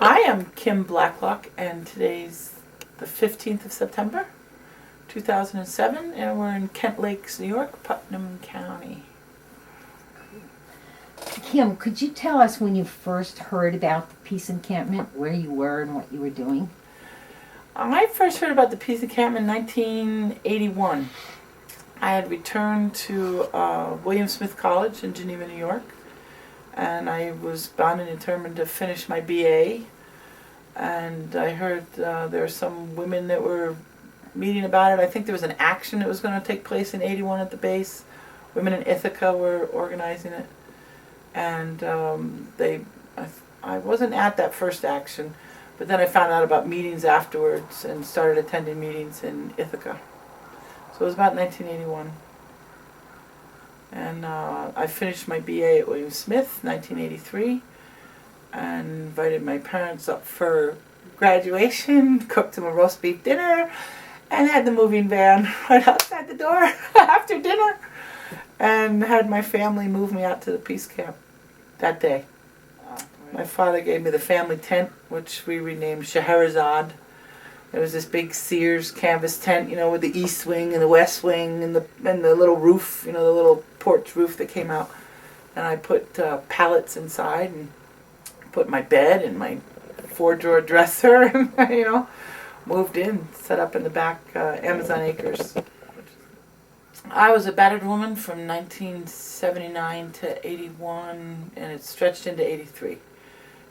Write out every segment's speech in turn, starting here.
I am Kim Blacklock, and today's the 15th of September, 2007, and we're in Kent Lakes, New York, Putnam County. Kim, could you tell us when you first heard about the peace encampment, where you were and what you were doing? I first heard about the peace encampment in 1981. I had returned to William Smith College in Geneva, New York, and I was bound and determined to finish my BA. And I heard there were some women that were meeting about it. I think there was an action that was going to take place in 81 at the base. Women in Ithaca were organizing it. And I wasn't at that first action, but then I found out about meetings afterwards and started attending meetings in Ithaca. So it was about 1981. And I finished my BA at William Smith, 1983, and invited my parents up for graduation, cooked them a roast beef dinner, and had the moving van right outside the door after dinner, and had my family move me out to the peace camp that day. My father gave me the family tent, which we renamed Scheherazade. It was this big Sears canvas tent, with the east wing and the west wing and the little roof, the little porch roof that came out. And I put pallets inside and put my bed and my 4-drawer dresser and, moved in, set up in the back Amazon Acres. I was a battered woman from 1979 to 81, and it stretched into 83.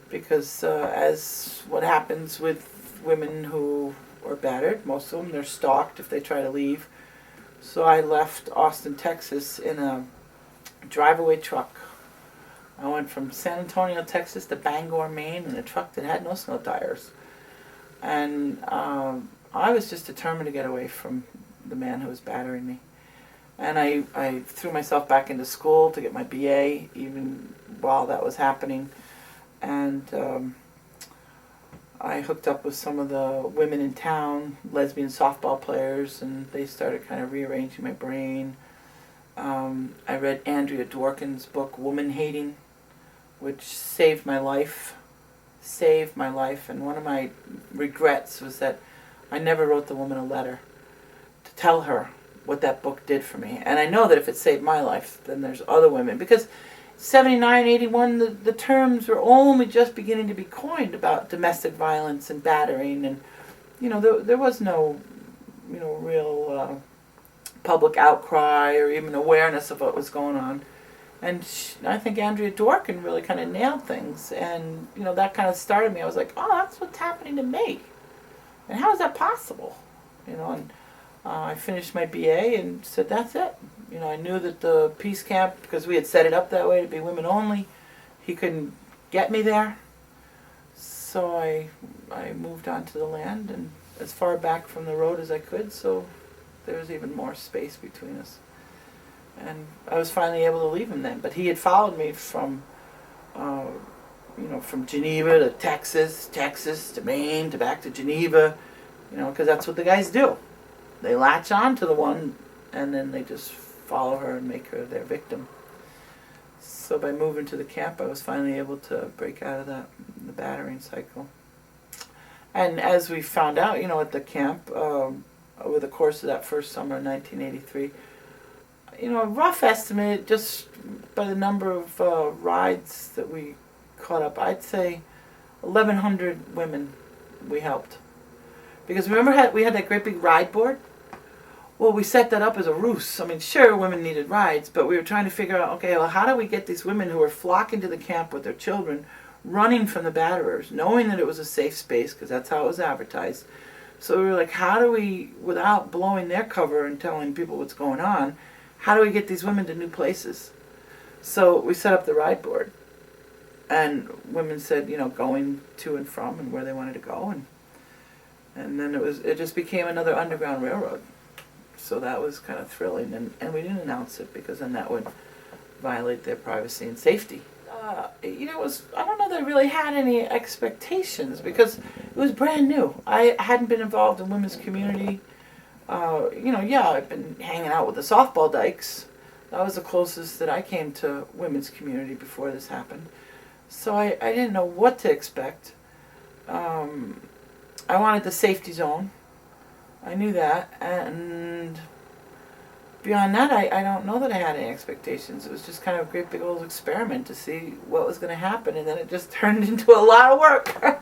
Because as what happens with women who are battered, most of them, they're stalked if they try to leave. So I left Austin, Texas in a drive-away truck. I went from San Antonio, Texas to Bangor, Maine in a truck that had no snow tires. And I was just determined to get away from the man who was battering me. And I threw myself back into school to get my BA, even while that was happening. And I hooked up with some of the women in town, lesbian softball players, and they started kind of rearranging my brain. I read Andrea Dworkin's book, Woman Hating, which saved my life. And one of my regrets was that I never wrote the woman a letter to tell her what that book did for me. And I know that if it saved my life, then there's other women. Because 79, 81, the terms were only just beginning to be coined about domestic violence and battering, and there was no real public outcry or even awareness of what was going on. And I think Andrea Dworkin really kind of nailed things, and that kind of started me. I was like, oh, that's what's happening to me, and how is that possible? And I finished my BA and said, that's it. I knew that the peace camp, because we had set it up that way to be women only, he couldn't get me there. So I moved onto the land and as far back from the road as I could, so there was even more space between us. And I was finally able to leave him then. But he had followed me from Geneva to Texas to Maine to back to Geneva, because that's what the guys do. They latch on to the one, and then they just follow her and make her their victim. So by moving to the camp, I was finally able to break out of the battering cycle. And as we found out, at the camp, over the course of that first summer in 1983, a rough estimate, just by the number of rides that we caught up, I'd say 1,100 women we helped. Because remember we had that great big ride board? Well, we set that up as a ruse. I mean, sure, women needed rides, but we were trying to figure out, okay, well, how do we get these women who are flocking to the camp with their children, running from the batterers, knowing that it was a safe space, because that's how it was advertised. So we were like, how do we, without blowing their cover and telling people what's going on, how do we get these women to new places? So we set up the ride board. And women said, going to and from and where they wanted to go. And then it just became another underground railroad. So that was kind of thrilling, and we didn't announce it because then that would violate their privacy and safety. It was, I don't know that I really had any expectations because it was brand new. I hadn't been involved in women's community. I've been hanging out with the softball dykes. That was the closest that I came to women's community before this happened. So I didn't know what to expect. I wanted the safety zone. I knew that, and beyond that, I don't know that I had any expectations. It was just kind of a great big old experiment to see what was going to happen, and then it just turned into a lot of work.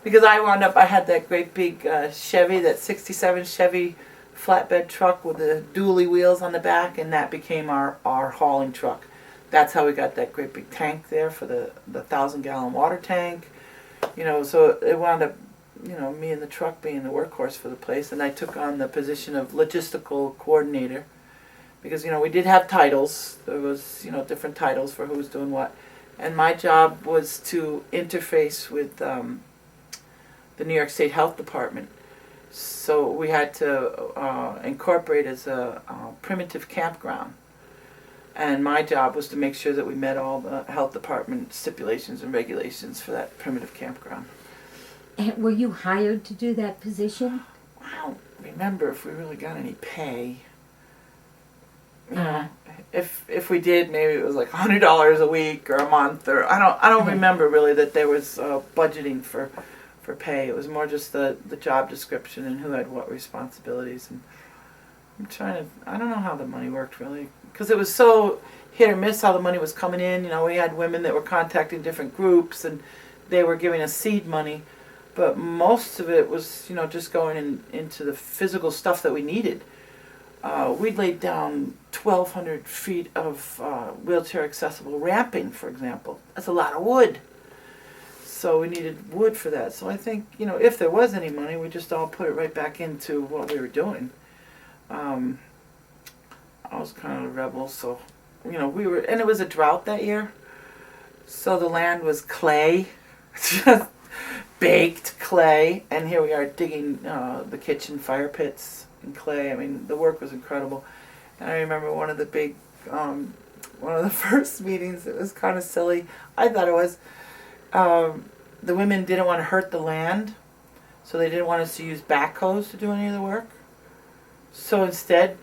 Because I had that great big Chevy, that 67 Chevy flatbed truck with the dually wheels on the back, and that became our hauling truck. That's how we got that great big tank there for the 1,000-gallon water tank. So it wound up, me and the truck being the workhorse for the place, and I took on the position of logistical coordinator. Because, we did have titles. There was, different titles for who was doing what. And my job was to interface with the New York State Health Department. So we had to incorporate as a primitive campground. And my job was to make sure that we met all the health department stipulations and regulations for that primitive campground. And were you hired to do that position? I don't remember if we really got any pay. If we did, maybe it was like $100 a week or a month, or I don't remember really that there was budgeting for pay. It was more just the job description and who had what responsibilities. And I don't know how the money worked really, because it was so hit or miss how the money was coming in. We had women that were contacting different groups and they were giving us seed money, but most of it was just going into the physical stuff that we needed. We laid down 1,200 feet of wheelchair accessible ramping, for example. That's a lot of wood. So we needed wood for that. So I think, if there was any money, we just all put it right back into what we were doing. I was kind of a rebel, so, and it was a drought that year. So the land was clay, just baked clay. And here we are digging the kitchen fire pits in clay. I mean, the work was incredible. And I remember one of the first meetings, it was kind of silly. I thought it was, the women didn't want to hurt the land, so they didn't want us to use backhoes to do any of the work. So instead,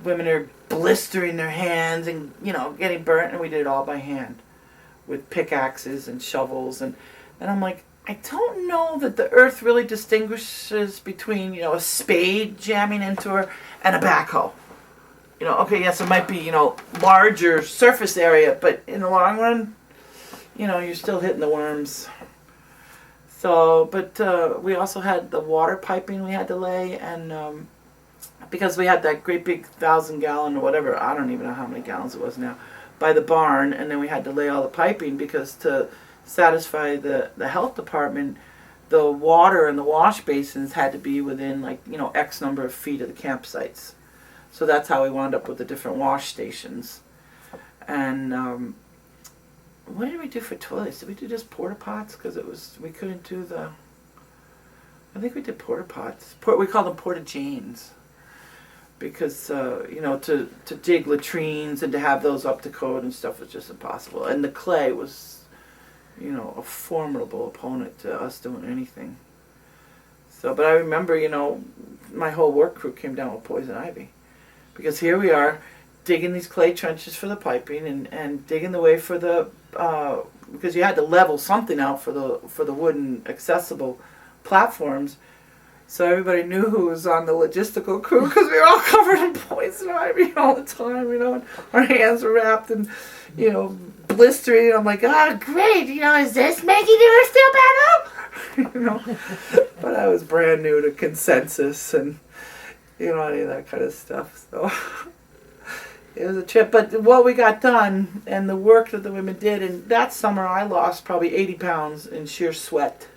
women are blistering their hands and, getting burnt, and we did it all by hand with pickaxes and shovels. And I'm like, I don't know that the earth really distinguishes between, a spade jamming into her and a backhoe. Okay, yes, it might be, larger surface area, but in the long run, you're still hitting the worms. So, but we also had the water piping we had to lay, and because we had that great big 1,000-gallon or whatever, I don't even know how many gallons it was now, by the barn, and then we had to lay all the piping because to satisfy the health department, the water and the wash basins had to be within X number of feet of the campsites. So that's how we wound up with the different wash stations. And what did we do for toilets? Did we do just porta pots? Because we couldn't do I think we did porta pots. We called them porta janes. Because to dig latrines and to have those up to code and stuff was just impossible. And the clay was a formidable opponent to us doing anything. So, but I remember, my whole work crew came down with poison ivy. Because here we are, digging these clay trenches for the piping and digging the way for the, because you had to level something out for the wooden accessible platforms. So everybody knew who was on the logistical crew because we were all covered in poison ivy all the time, and our hands were wrapped in, blistering. I'm like, great, is this making you feel better? But I was brand new to consensus and, any of that kind of stuff. So it was a trip. But what we got done and the work that the women did, and that summer I lost probably 80 pounds in sheer sweat.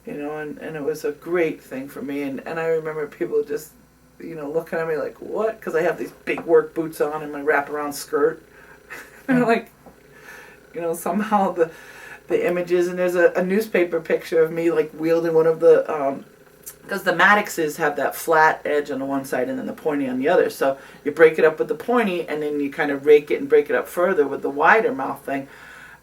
And it was a great thing for me. And I remember people just, looking at me like, what? Because I have these big work boots on and my wraparound skirt. And like, somehow the images, and there's a newspaper picture of me like wielding one of the, because the Mattixes have that flat edge on the one side and then the pointy on the other. So you break it up with the pointy and then you kind of rake it and break it up further with the wider mouth thing.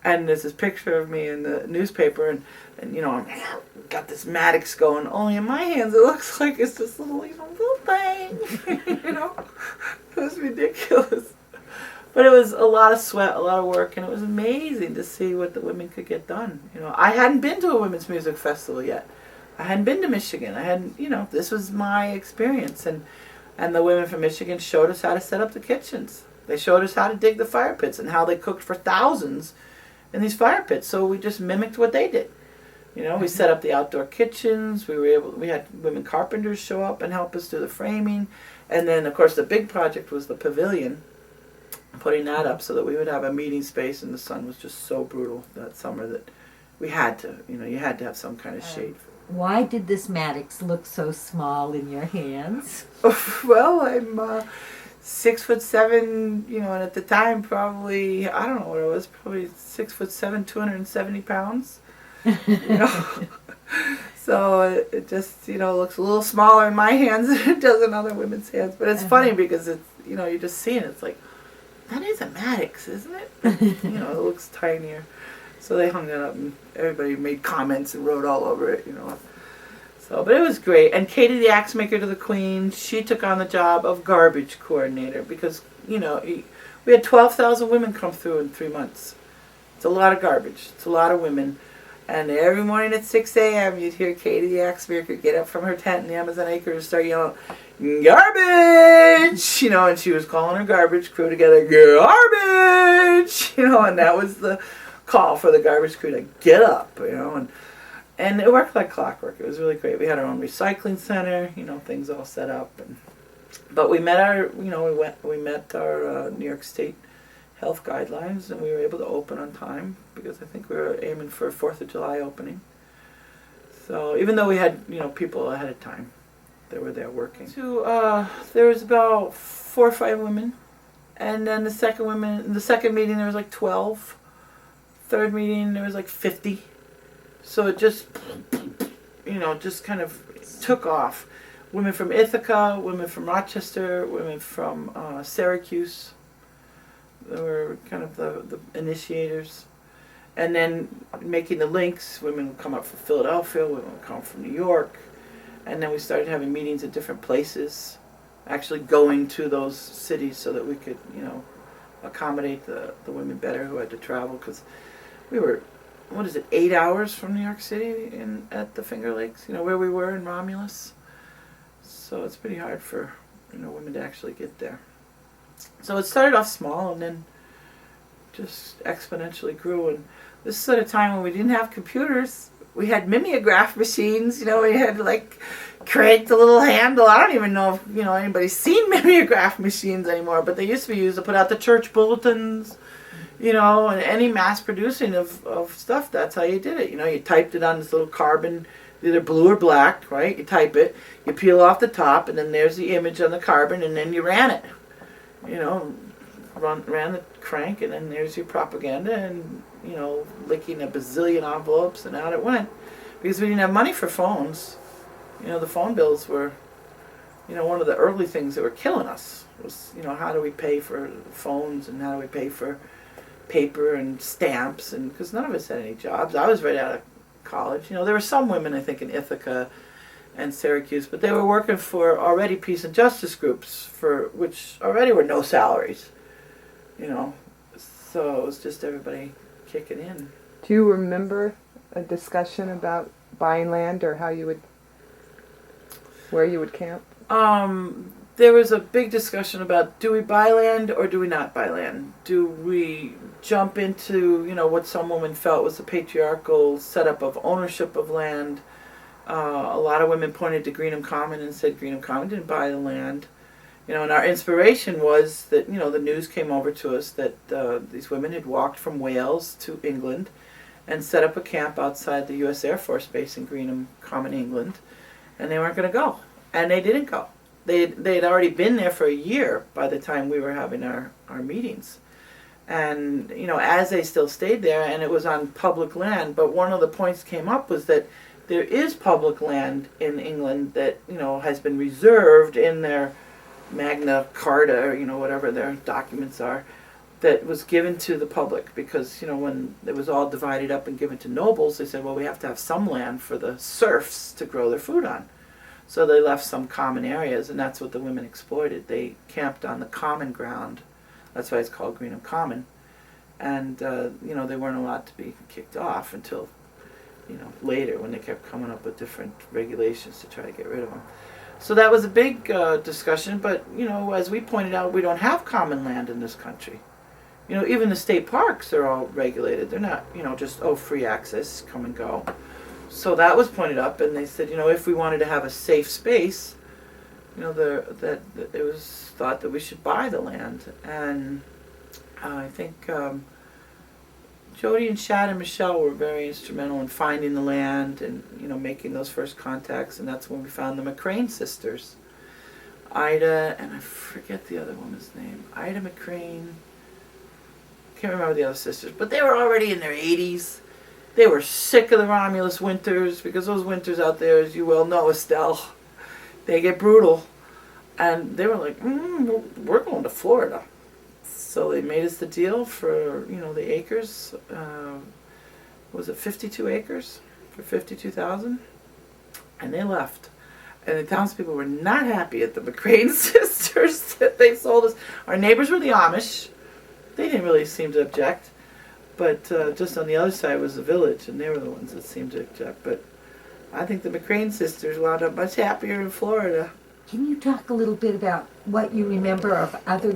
And there's this picture of me in the newspaper, and I've got this Mattix going. Only in my hands, it looks like it's this little thing. It was ridiculous. But it was a lot of sweat, a lot of work, and it was amazing to see what the women could get done. I hadn't been to a women's music festival yet. I hadn't been to Michigan. I hadn't, this was my experience. And the women from Michigan showed us how to set up the kitchens. They showed us how to dig the fire pits and how they cooked for thousands in these fire pits. So we just mimicked what they did. We set up the outdoor kitchens. We had women carpenters show up and help us do the framing. And then, of course, the big project was the pavilion, putting that up so that we would have a meeting space, and the sun was just so brutal that summer that we had to, you had to have some kind of shade. Why did this Maddox look so small in your hands? Well, I'm 6'7", and at the time probably, I don't know what it was, probably 6'7", 270 pounds. So it just, looks a little smaller in my hands than it does in other women's hands. But it's funny because it's, you just see it, it's like, that is a Maddox, isn't it? It looks tinier. So they hung it up and everybody made comments and wrote all over it, So, but it was great. And Katie, the axe maker to the Queen, she took on the job of garbage coordinator because, we had 12,000 women come through in 3 months. It's a lot of garbage. It's a lot of women. And every morning at 6 a.m. you'd hear Katie, the axe maker, get up from her tent in the Amazon acres and start yelling, garbage! And she was calling her garbage crew together, garbage! And that was the call for the garbage crew to get up, and it worked like clockwork. It was really great. We had our own recycling center, things all set up. But we met our, we met our New York State health guidelines, and we were able to open on time because I think we were aiming for a 4th of July opening. So even though we had, people ahead of time, they were there working. So there was about 4 or 5 women, and then the second meeting there was like 12. Third meeting there was like 50. So it just, just kind of took off. Women from Ithaca, women from Rochester, women from Syracuse. They were kind of the initiators. And then making the links, women would come up from Philadelphia, women would come from New York. And then we started having meetings at different places, actually going to those cities so that we could, accommodate the women better who had to travel. Because we were, 8 hours from New York City at the Finger Lakes, where we were in Romulus. So it's pretty hard for, women to actually get there. So it started off small and then just exponentially grew. And this is at a time when we didn't have computers. We had mimeograph machines, we had to crank the little handle. I don't even know if, anybody's seen mimeograph machines anymore, but they used to be used to put out the church bulletins, and any mass producing of stuff, that's how you did it. You typed it on this little carbon, either blue or black, right? You type it, you peel off the top, and then there's the image on the carbon, and then you ran it. Ran the crank, and then there's your propaganda, and licking a bazillion envelopes, and out it went. Because we didn't have money for phones. The phone bills were, one of the early things that were killing us was, how do we pay for phones, and how do we pay for paper and stamps, and because none of us had any jobs. I was right out of college. There were some women, I think, in Ithaca and Syracuse, but they were working for already peace and justice groups, for which already were no salaries. So it was just everybody kicking in. Do you remember a discussion about buying land or where you would camp? There was a big discussion about, do we buy land or do we not buy land? Do we jump into, what some women felt was the patriarchal setup of ownership of land? A lot of women pointed to Greenham Common and said Greenham Common didn't buy the land. And our inspiration was that, the news came over to us that these women had walked from Wales to England and set up a camp outside the U.S. Air Force Base in Greenham Common, England, and they weren't going to go. And they didn't go. They had already been there for a year by the time we were having our meetings. And, as they still stayed there, and it was on public land, but one of the points came up was that there is public land in England that, has been reserved in their Magna Carta, whatever their documents are, that was given to the public because, when it was all divided up and given to nobles, they said, well, we have to have some land for the serfs to grow their food on. So they left some common areas, and that's what the women exploited. They camped on the common ground That's why it's called Greenham Common. And, they weren't allowed to be kicked off until, later when they kept coming up with different regulations to try to get rid of them. So that was a big discussion, but, as we pointed out, we don't have common land in this country. Even the state parks are all regulated. They're not, just, free access, come and go. So that was pointed up, and they said, if we wanted to have a safe space, that it was thought that we should buy the land. And I think Jody and Shad and Michelle were very instrumental in finding the land and, making those first contacts, and that's when we found the McCrane sisters. Ida, and I forget the other woman's name. Ida McCrane. Can't remember the other sisters, but they were already in their 80s. They were sick of the Romulus winters, because those winters out there, as you well know, Estelle, they get brutal. And they were like, we're going to Florida. So they made us the deal for, the acres. Was it 52 acres for $52,000? And they left. And the townspeople were not happy at the McCrane sisters that they sold us. Our neighbors were the Amish. They didn't really seem to object. But just on the other side was the village, and they were the ones that seemed to object. But I think the McCrane sisters wound up much happier in Florida. Can you talk a little bit about what you remember of other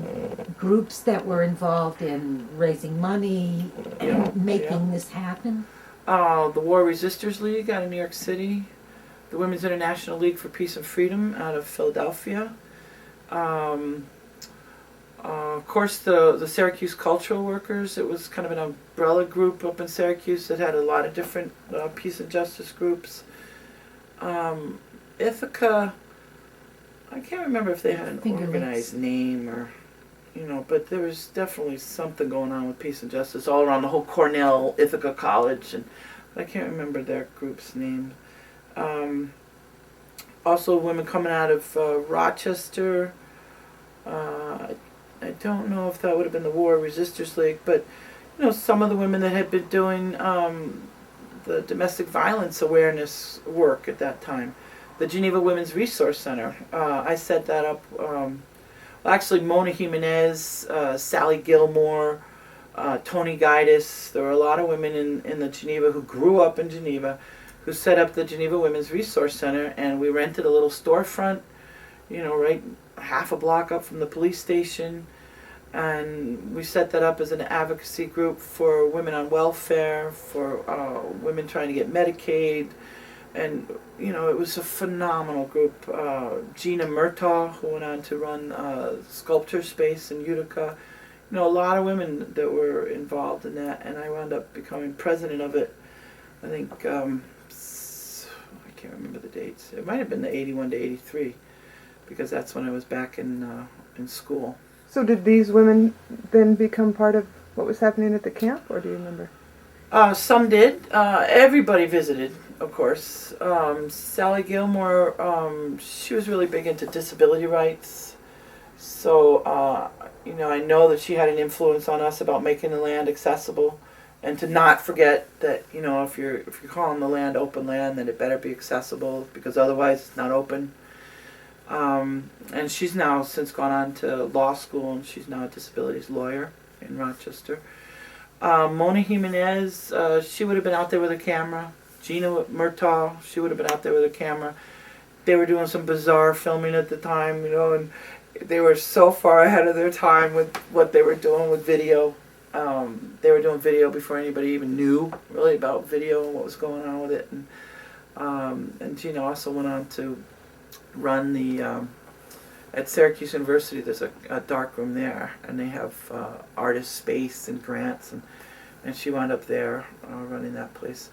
groups that were involved in raising money and making this happen? The War Resisters League out of New York City. The Women's International League for Peace and Freedom out of Philadelphia. Of course, the Syracuse Cultural Workers. It was kind of an umbrella group up in Syracuse that had a lot of different peace and justice groups. Ithaca, I can't remember if they had an organized name or, but there was definitely something going on with peace and justice all around the whole Cornell, Ithaca College, and I can't remember their group's name. Also, women coming out of Rochester. I don't know if that would have been the War Resisters League, but some of the women that had been doing the domestic violence awareness work at that time. The Geneva Women's Resource Center. I set that up. Actually, Mona Jimenez, Sally Gilmore, Tony Guidis. There were a lot of women in the Geneva who grew up in Geneva, who set up the Geneva Women's Resource Center, and we rented a little storefront, right half a block up from the police station, and we set that up as an advocacy group for women on welfare, for women trying to get Medicaid, and it was a phenomenal group. Gina Murtaugh, who went on to run Sculpture Space in Utica, a lot of women that were involved in that, and I wound up becoming president of it. I think I can't remember the dates. It might have been the 81 to 83, because that's when I was back in school. So did these women then become part of what was happening at the camp, or do you remember? Some did. Everybody visited, of course. Sally Gilmore, she was really big into disability rights. So, I know that she had an influence on us about making the land accessible, and to not forget that, if you're calling the land open land, then it better be accessible, because otherwise it's not open. And she's now since gone on to law school, and she's now a disabilities lawyer in Rochester. Mona Jimenez, she would have been out there with a camera. Gina Murtaugh, she would have been out there with a camera. They were doing some bizarre filming at the time, and they were so far ahead of their time with what they were doing with video. They were doing video before anybody even knew really about video and what was going on with it. And Gina also went on to run the at Syracuse University. There's a dark room there, and they have artist space and grants, and she wound up there running that place.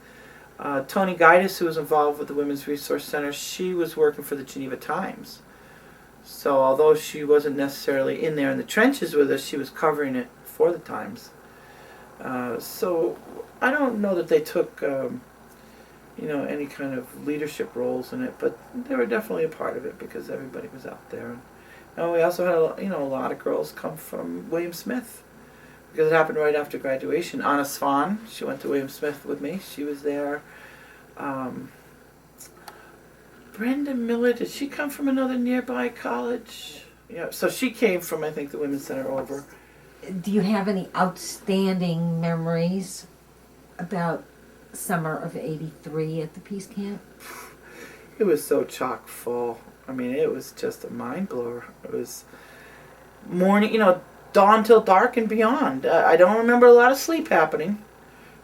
Tony Guidis, who was involved with the Women's Resource Center, she was working for the Geneva Times. So although she wasn't necessarily in there in the trenches with us, she was covering it for the Times. So I don't know that they took any kind of leadership roles in it, but they were definitely a part of it because everybody was out there. And we also had a lot of girls come from William Smith, because it happened right after graduation. Anna Swan, she went to William Smith with me. She was there. Brenda Miller, did she come from another nearby college? Yeah, so she came from, I think, the Women's Center over. do you have any outstanding memories about summer of '83 at the Peace Camp? It was so chock full. I mean, it was just a mind blower. It was morning, dawn till dark and beyond. I don't remember a lot of sleep happening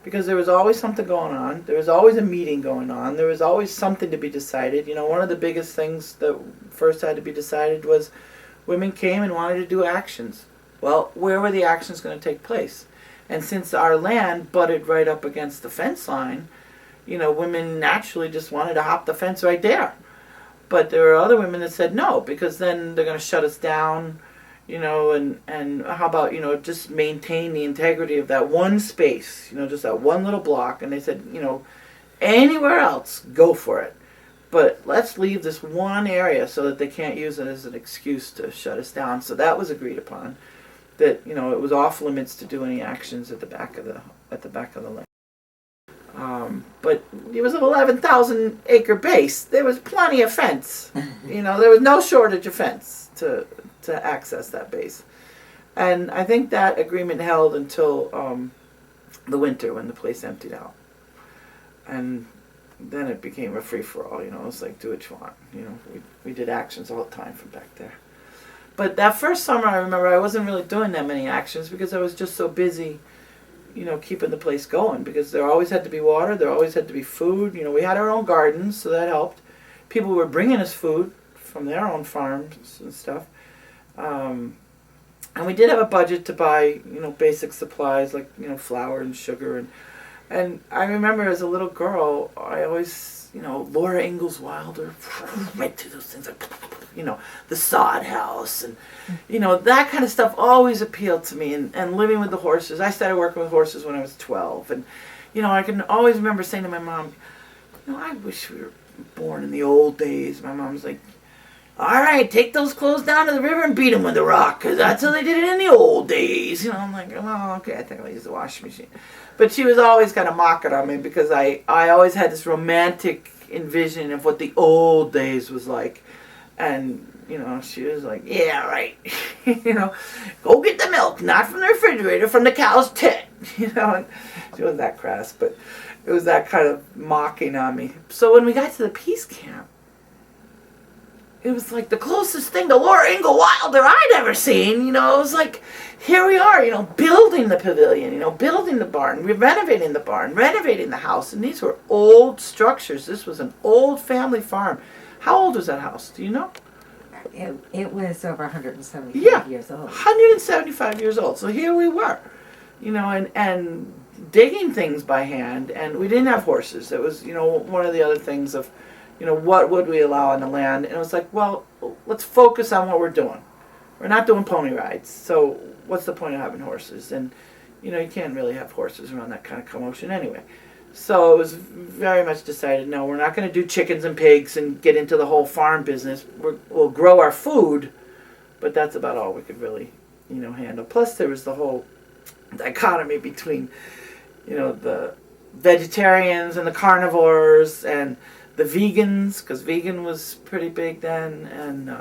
because there was always something going on. There was always a meeting going on. There was always something to be decided. One of the biggest things that first had to be decided was women came and wanted to do actions. Well, where were the actions going to take place? And since our land butted right up against the fence line, women naturally just wanted to hop the fence right there. But there were other women that said no, because then they're going to shut us down, and how about, just maintain the integrity of that one space, just that one little block. And they said, anywhere else, go for it. But let's leave this one area so that they can't use it as an excuse to shut us down. So that was agreed upon, that, it was off limits to do any actions at the back of the land. But it was an 11,000 acre base. There was plenty of fence. There was no shortage of fence to access that base. And I think that agreement held until the winter when the place emptied out. And then it became a free-for-all. It was like, do what you want. We did actions all the time from back there. But that first summer, I remember I wasn't really doing that many actions because I was just so busy keeping the place going, because there always had to be water, there always had to be food. We had our own gardens, so that helped. People were bringing us food from their own farms and stuff. And we did have a budget to buy, basic supplies like, flour and sugar. And I remember as a little girl, I always, Laura Ingalls Wilder, right to those things, like, the sod house and, that kind of stuff always appealed to me. And living with the horses. I started working with horses when I was 12. And, I can always remember saying to my mom, I wish we were born in the old days. My mom was like, all right, take those clothes down to the river and beat them with a rock, because that's how they did it in the old days. I'm like, oh, okay, I think I'll use the washing machine. But she was always kind of mocking on me because I always had this romantic envision of what the old days was like. And, she was like, yeah, right. Go get the milk, not from the refrigerator, from the cow's tit. And she wasn't that crass, but it was that kind of mocking on me. So when we got to the Peace Camp, it was like the closest thing to Laura Ingalls Wilder I'd ever seen. It was like, here we are, building the pavilion, building the barn, renovating the barn, renovating the house. And these were old structures. This was an old family farm. How old was that house? Do you know? It was over 175 years old. 175 years old. So here we were, and digging things by hand. And we didn't have horses. It was, one of the other things of, what would we allow on the land? And it was like, well, let's focus on what we're doing. We're not doing pony rides, so what's the point of having horses? And, you can't really have horses around that kind of commotion anyway. So it was very much decided, no, we're not going to do chickens and pigs and get into the whole farm business. We'll grow our food, but that's about all we could really, handle. Plus there was the whole dichotomy between, the vegetarians and the carnivores and the vegans, because vegan was pretty big then, and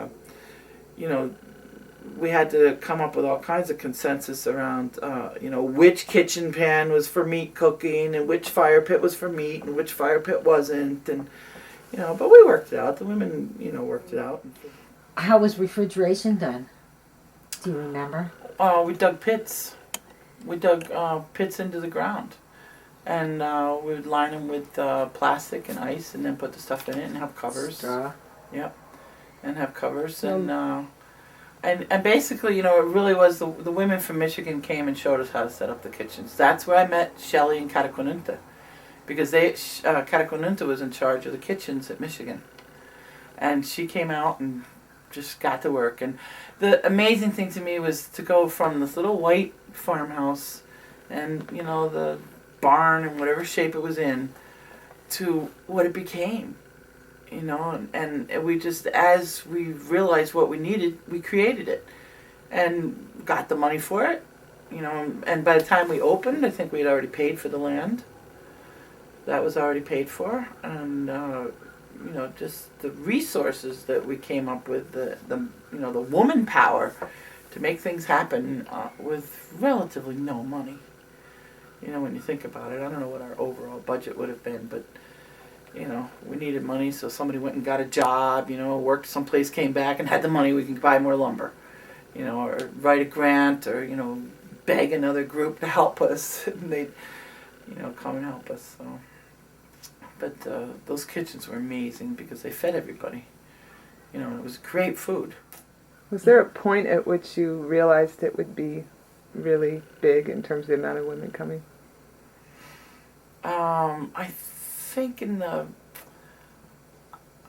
we had to come up with all kinds of consensus around which kitchen pan was for meat cooking and which fire pit was for meat and which fire pit wasn't, and but we worked it out. The women worked it out. How was refrigeration done? Do you remember? We dug pits. We dug pits into the ground. And we would line them with plastic and ice, and then put the stuff in it and have covers. Straw. Yep. And have covers. And basically, it really was the women from Michigan came and showed us how to set up the kitchens. That's where I met Shelley and Cataconunta. Because Cataconunta was in charge of the kitchens at Michigan. And she came out and just got to work. And the amazing thing to me was to go from this little white farmhouse and, the barn and whatever shape it was in to what it became, and we just, as we realized what we needed, we created it and got the money for it, and by the time we opened, I think we had already paid for the land. That was already paid for, and just the resources that we came up with, the woman power to make things happen with relatively no money. You know, when you think about it, I don't know what our overall budget would have been, but, you know, we needed money, so somebody went and got a job, you know, worked someplace, came back and had the money, we can buy more lumber, you know, or write a grant, or, you know, beg another group to help us, and they'd, you know, come and help us, so. But those kitchens were amazing because they fed everybody. You know, it was great food. Was there a point at which you realized it would be really big in terms of the amount of women coming? I think I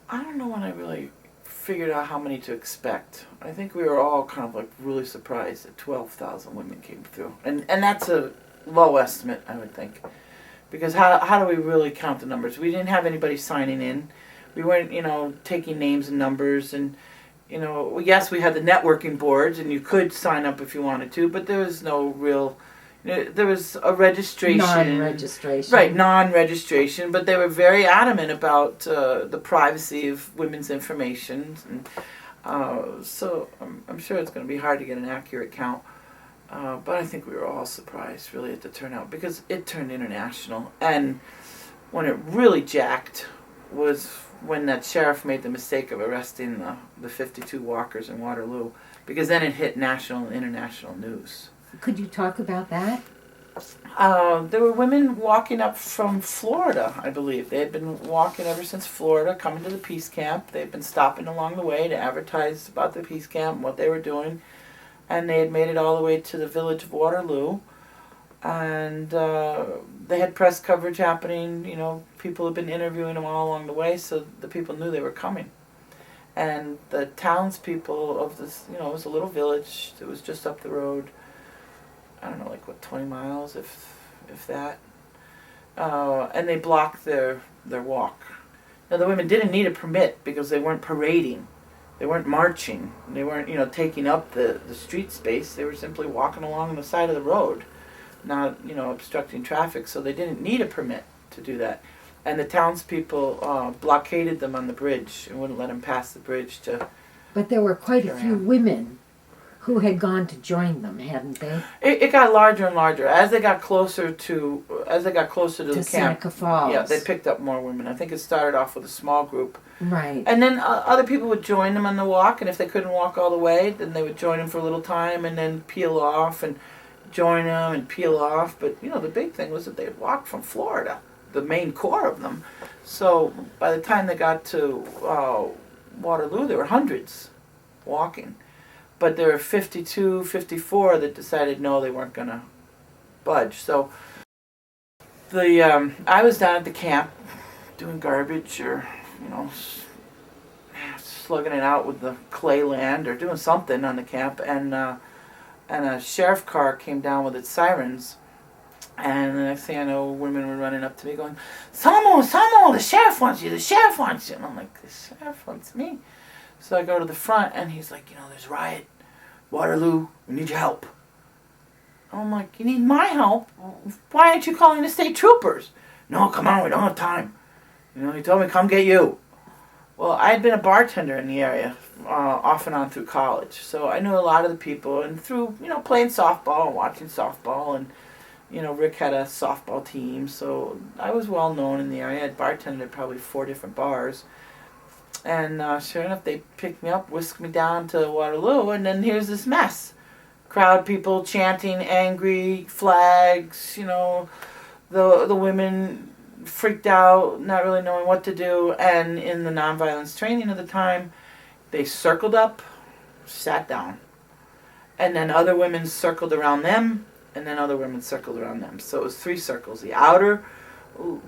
don't know when I really figured out how many to expect. I think we were all kind of like really surprised that 12,000 women came through. And that's a low estimate, I would think. Because how do we really count the numbers? We didn't have anybody signing in. We weren't, you know, taking names and numbers, and, you know, yes, we had the networking boards, and you could sign up if you wanted to, but there was no real, you know, there was a registration. Non-registration. Right, non-registration, but they were very adamant about the privacy of women's information, and so I'm sure it's going to be hard to get an accurate count. But I think we were all surprised, really, at the turnout, because it turned international. And when it really jacked was when that sheriff made the mistake of arresting the 52 walkers in Waterloo, because then it hit national and international news. Could you talk about that? There were women walking up from Florida, I believe. They had been walking ever since Florida, coming to the peace camp. They had been stopping along the way to advertise about the peace camp and what they were doing. And they had made it all the way to the village of Waterloo. And they had press coverage happening. You know, people had been interviewing them all along the way, so the people knew they were coming. And the townspeople of this, you know, it was a little village. It was just up the road. I don't know, like, what, 20 miles, if that. And they blocked their walk. Now, the women didn't need a permit because they weren't parading. They weren't marching. They weren't, you know, taking up the street space. They were simply walking along the side of the road, not, you know, obstructing traffic. So they didn't need a permit to do that. And the townspeople blockaded them on the bridge and wouldn't let them pass the bridge to. But there were quite a few women who had gone to join them, hadn't they? It got larger and larger as they got closer to the camp. Seneca Falls. Yeah, they picked up more women. I think it started off with a small group. Right. And then other people would join them on the walk, and if they couldn't walk all the way, then they would join them for a little time and then peel off and join them and peel off. But, you know, the big thing was that they had walked from Florida, the main core of them. So by the time they got to Waterloo, there were hundreds walking. But there were 52, 54 that decided no, they weren't going to budge. So I was down at the camp doing garbage or, you know, slugging it out with the clay land or doing something on the camp, and a sheriff car came down with its sirens, and the next thing I know, women were running up to me going, Samoa, the sheriff wants you, and I'm like, the sheriff wants me? So I go to the front, and he's like, you know, there's a riot, Waterloo, we need your help. I'm like, you need my help? Why aren't you calling the state troopers? No, come on, we don't have time. You know, he told me, come get you. Well, I had been a bartender in the area off and on through college, so I knew a lot of the people, and through, you know, playing softball and watching softball, and, you know, Rick had a softball team, so I was well known in the area. I had bartended at probably 4 different bars. And sure enough, they picked me up, whisked me down to Waterloo, and then here's this mess. Crowd people chanting, angry, flags, you know, the women freaked out, not really knowing what to do. And in the nonviolence training of the time, they circled up, sat down. And then other women circled around them, and then other women circled around them. So it was 3 circles. The outer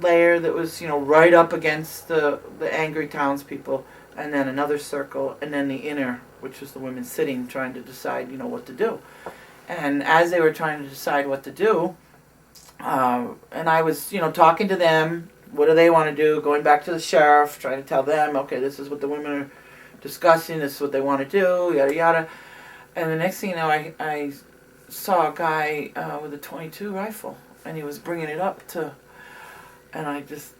layer that was, you know, right up against the angry townspeople, and then another circle, and then the inner, which was the women sitting trying to decide, you know, what to do. And as they were trying to decide what to do, and I was, you know, talking to them, what do they want to do, going back to the sheriff, trying to tell them, okay, this is what the women are discussing, this is what they want to do, yada yada. And the next thing you know, I saw a guy with a .22 rifle, and he was bringing it up to, and I just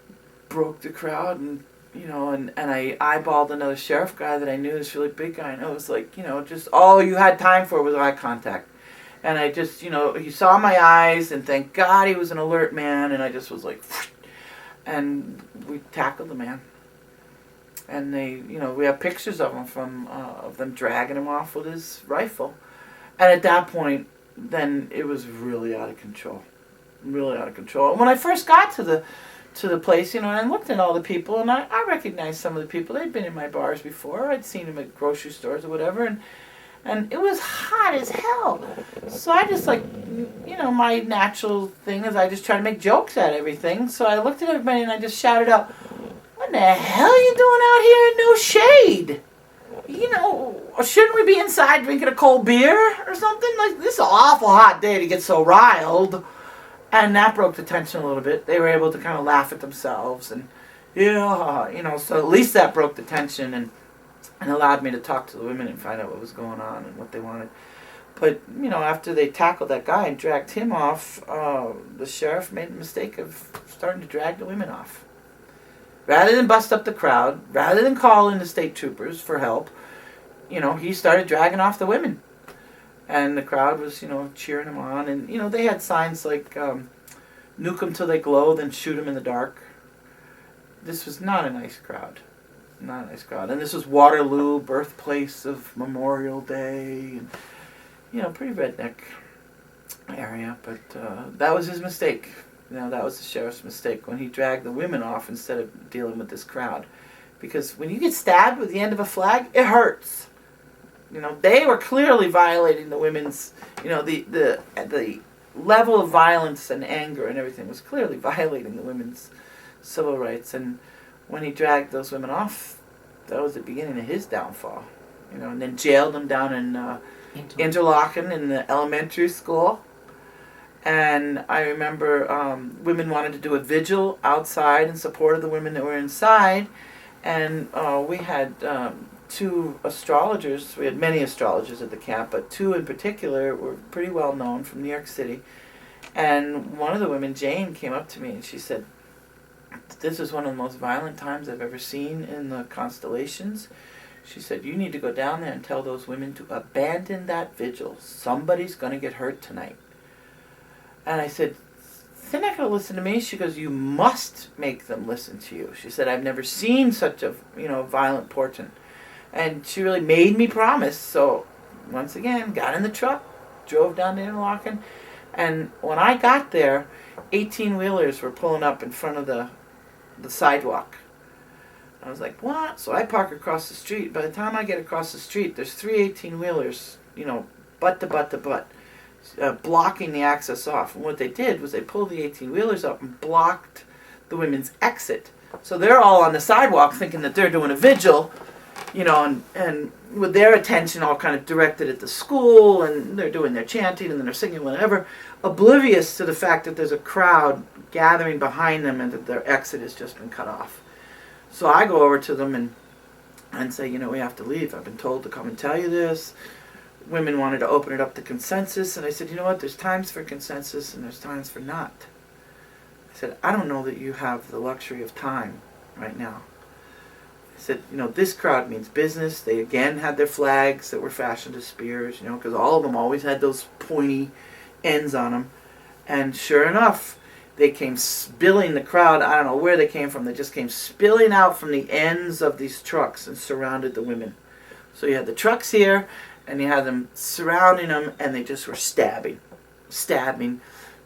broke the crowd and and I eyeballed another sheriff guy that I knew, this really big guy, and it was like, just all you had time for was eye contact. And I just, he saw my eyes, and thank God he was an alert man, and I just was like, and we tackled the man. And they, we have pictures of him of them dragging him off with his rifle. And at that point, then it was really out of control. Really out of control. And when I first got to the place, and I looked at all the people, and I recognized some of the people. They'd been in my bars before. I'd seen them at grocery stores or whatever, and it was hot as hell. So I just, my natural thing is I just try to make jokes at everything. So I looked at everybody and I just shouted out, "What the hell are you doing out here in no shade? Shouldn't we be inside drinking a cold beer or something? Like, this is an awful hot day to get so riled." And that broke the tension a little bit. They were able to kind of laugh at themselves, and so at least that broke the tension and allowed me to talk to the women and find out what was going on and what they wanted. But, after they tackled that guy and dragged him off, the sheriff made the mistake of starting to drag the women off. Rather than bust up the crowd, rather than call in the state troopers for help, he started dragging off the women. And the crowd was, cheering him on. And, they had signs like, "Nuke them till they glow, then shoot them in the dark." This was not a nice crowd. Not a nice crowd. And this was Waterloo, birthplace of Memorial Day. And, pretty redneck area. But that was his mistake. That was the sheriff's mistake when he dragged the women off instead of dealing with this crowd. Because when you get stabbed with the end of a flag, it hurts. They were clearly violating the women's, the level of violence and anger and everything was clearly violating the women's civil rights. And when he dragged those women off, that was the beginning of his downfall. And then jailed them down in Interlaken in the elementary school. And I remember women wanted to do a vigil outside in support of the women that were inside. And we had two astrologers. We had many astrologers at the camp, but two in particular were pretty well known from New York City. And one of the women, Jane, came up to me and she said, "This is one of the most violent times I've ever seen in the constellations." She said, "You need to go down there and tell those women to abandon that vigil. Somebody's going to get hurt tonight." And I said, "They're not going to listen to me." She goes, "You must make them listen to you." She said, "I've never seen such a violent portent." And she really made me promise. So once again, got in the truck, drove down to Interlaken. And when I got there, 18-wheelers were pulling up in front of the sidewalk. I was like, "What?" So I park across the street. By the time I get across the street, there's 3 18-wheelers, butt to butt to butt, blocking the access off. And what they did was they pulled the 18-wheelers up and blocked the women's exit. So they're all on the sidewalk thinking that they're doing a vigil, and with their attention all kind of directed at the school, and they're doing their chanting and then they're singing whatever, oblivious to the fact that there's a crowd gathering behind them and that their exit has just been cut off. So I go over to them and say, "We have to leave. I've been told to come and tell you this." Women wanted to open it up to consensus, and I said, "You know what, there's times for consensus and there's times for not." I said, "I don't know that you have the luxury of time right now." I said, "This crowd means business." They again had their flags that were fashioned as spears, because all of them always had those pointy ends on them. And sure enough, they came spilling, the crowd, I don't know where they came from, they just came spilling out from the ends of these trucks and surrounded the women. So you had the trucks here, and you had them surrounding them, and they just were stabbing,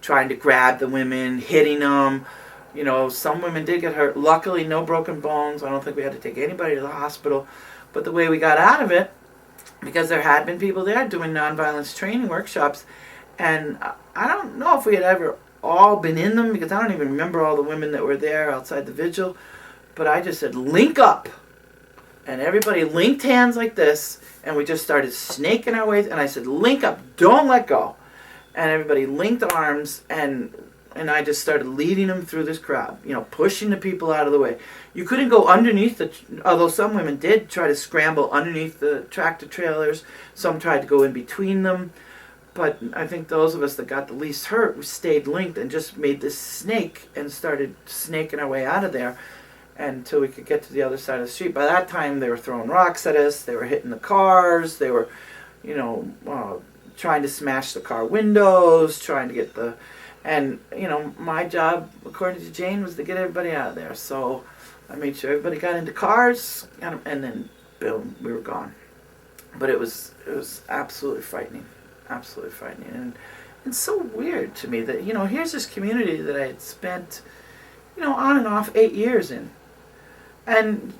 trying to grab the women, hitting them. Some women did get hurt. Luckily, no broken bones. I don't think we had to take anybody to the hospital. But the way we got out of it, because there had been people there doing nonviolence training workshops, and I don't know if we had ever all been in them, because I don't even remember all the women that were there outside the vigil, but I just said, "Link up." And everybody linked hands like this, and we just started snaking our ways, and I said, "Link up, don't let go." And everybody linked arms, and I just started leading them through this crowd, pushing the people out of the way. You couldn't go underneath although some women did try to scramble underneath the tractor trailers. Some tried to go in between them. But I think those of us that got the least hurt, we stayed linked and just made this snake and started snaking our way out of there. until we could get to the other side of the street. By that time, they were throwing rocks at us. They were hitting the cars. They were, trying to smash the car windows, trying to get the... And, my job, according to Jane, was to get everybody out of there. So I made sure everybody got into cars, and then, boom, we were gone. But it was absolutely frightening. Absolutely frightening. And it's so weird to me that, here's this community that I had spent, on and off 8 years in. And,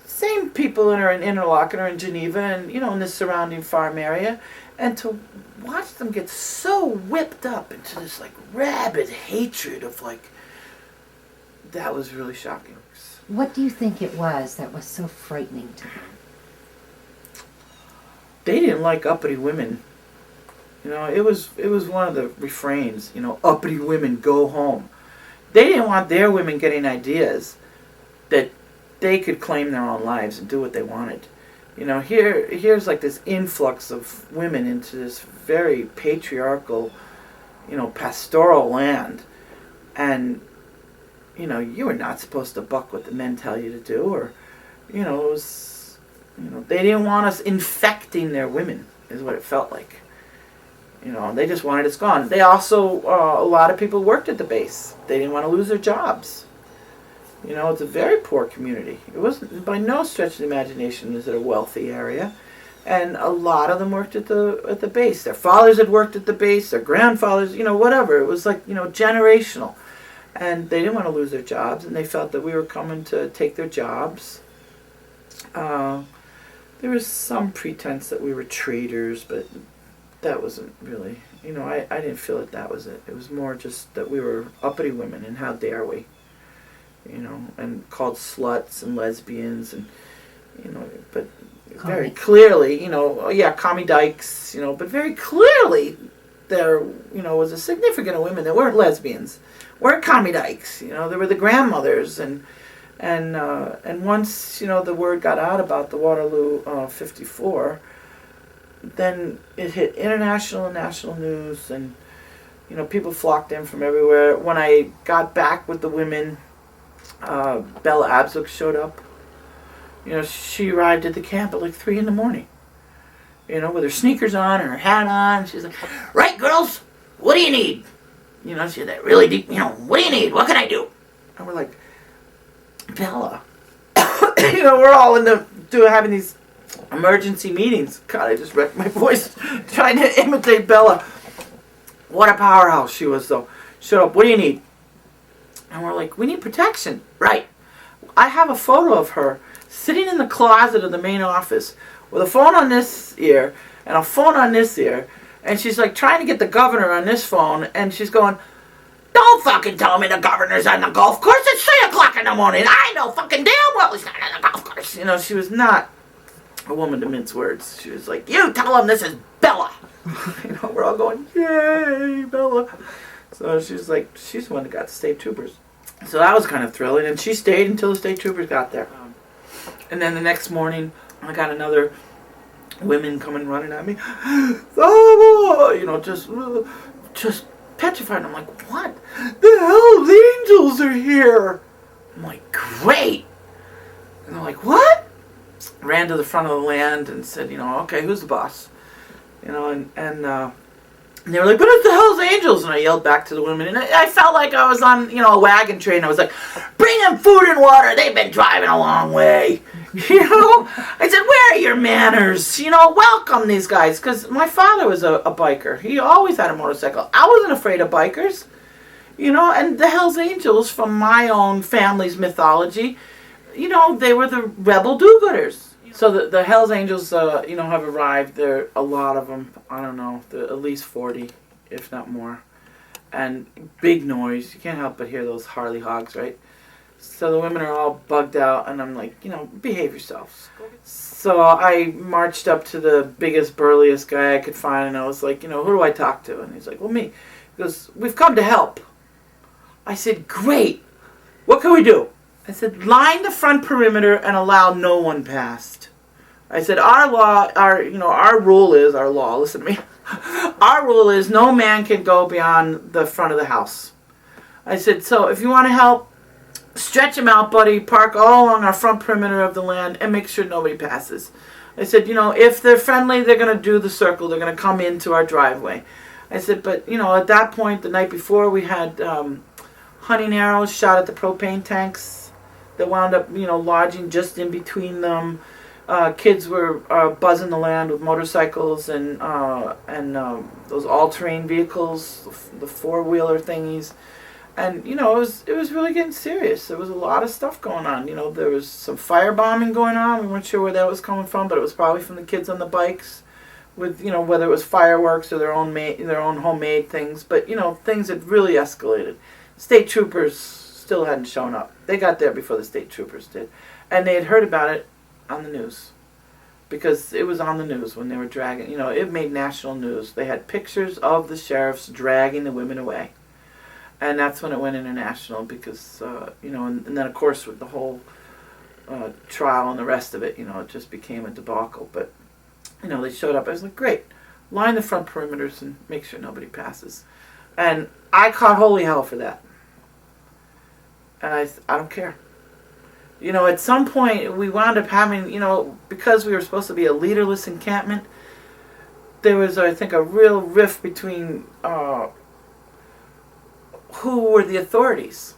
same people are in Interlaken or in Geneva and, in the surrounding farm area. And to watch them get so whipped up into this, rabid hatred of, that was really shocking. What do you think it was that was so frightening to them? They didn't like uppity women. It was one of the refrains, uppity women go home. They didn't want their women getting ideas that they could claim their own lives and do what they wanted. Here's this influx of women into this very patriarchal, pastoral land. And, you were not supposed to buck what the men tell you to do, or, it was, they didn't want us infecting their women, is what it felt like. They just wanted us gone. They also, a lot of people worked at the base. They didn't want to lose their jobs. It's a very poor community. It wasn't, by no stretch of the imagination, is it a wealthy area. And a lot of them worked at the base. Their fathers had worked at the base, their grandfathers, whatever. It was generational. And they didn't want to lose their jobs, and they felt that we were coming to take their jobs. There was some pretense that we were traitors, but that wasn't really, I didn't feel that was it. It was more just that we were uppity women, and how dare we, and called sluts and lesbians, and, but very clearly, commie dykes, but very clearly there, was a significant of women that weren't lesbians, weren't commie dykes, they were the grandmothers, and once, the word got out about the Waterloo 54, then it hit international and national news, and people flocked in from everywhere. When I got back with the women, Bella Abzug showed up. She arrived at the camp at 3 a.m, with her sneakers on and her hat on. She's like, "Right, girls, what do you need?" She had that really deep, "What do you need? What can I do?" And we're like, "Bella," we're all having these emergency meetings. God, I just wrecked my voice trying to imitate Bella. What a powerhouse she was, though. Shut up. What do you need? And we're like, "We need protection." Right. I have a photo of her sitting in the closet of the main office with a phone on this ear and a phone on this ear. And she's trying to get the governor on this phone. And she's going, "Don't fucking tell me the governor's on the golf course. It's 3 o'clock in the morning. I know fucking damn well he's not on the golf course." She was not a woman to mince words. She was like, "You tell him this is Bella." We're all going, "Yay, Bella." So she's the one that got the state troopers. So that was kind of thrilling. And she stayed until the state troopers got there. And then the next morning, I got another women coming running at me. "Oh," just petrified. I'm like, "What? The Hell's Angels are here." I'm like, "Great." And they're like, "What?" Ran to the front of the land and said, "Okay, who's the boss?" And they were like, "But it's the Hell's Angels." And I yelled back to the women, and I felt like I was on, a wagon train. I was like, "Bring them food and water. They've been driving a long way." I said, "Where are your manners? Welcome these guys." Because my father was a biker. He always had a motorcycle. I wasn't afraid of bikers. And the Hell's Angels, from my own family's mythology, they were the rebel do-gooders. So the Hell's Angels, have arrived. There are a lot of them. I don't know, at least 40, if not more. And big noise. You can't help but hear those Harley hogs, right? So the women are all bugged out, and I'm like, behave yourselves. So I marched up to the biggest, burliest guy I could find, and I was like, who do I talk to? And he's like, "Well, me." He goes, "We've come to help." I said, "Great. What can we do?" I said, "Line the front perimeter and allow no one past." I said, our rule is, listen to me, our rule is no man can go beyond the front of the house. I said, "So if you want to help, stretch them out, buddy, park all along our front perimeter of the land, and make sure nobody passes. I said, if they're friendly, they're going to do the circle. They're going to come into our driveway. I said, but, at that point, the night before, we had hunting arrows shot at the propane tanks that wound up, lodging just in between them. Kids were buzzing the land with motorcycles and those all-terrain vehicles, the four-wheeler thingies. And, it was really getting serious. There was a lot of stuff going on. There was some firebombing going on. We weren't sure where that was coming from, but it was probably from the kids on the bikes with, whether it was fireworks or their own homemade things. But, things had really escalated. State troopers still hadn't shown up. They got there before the state troopers did. And they had heard about it on the news. Because it was on the news when they were dragging, it made national news. They had pictures of the sheriffs dragging the women away. And that's when it went international because, and then of course with the whole trial and the rest of it, it just became a debacle. But, they showed up. I was like, great, line the front perimeters and make sure nobody passes. And I caught holy hell for that. And I don't care. At some point we wound up having, because we were supposed to be a leaderless encampment, there was, I think, a real rift between who were the authorities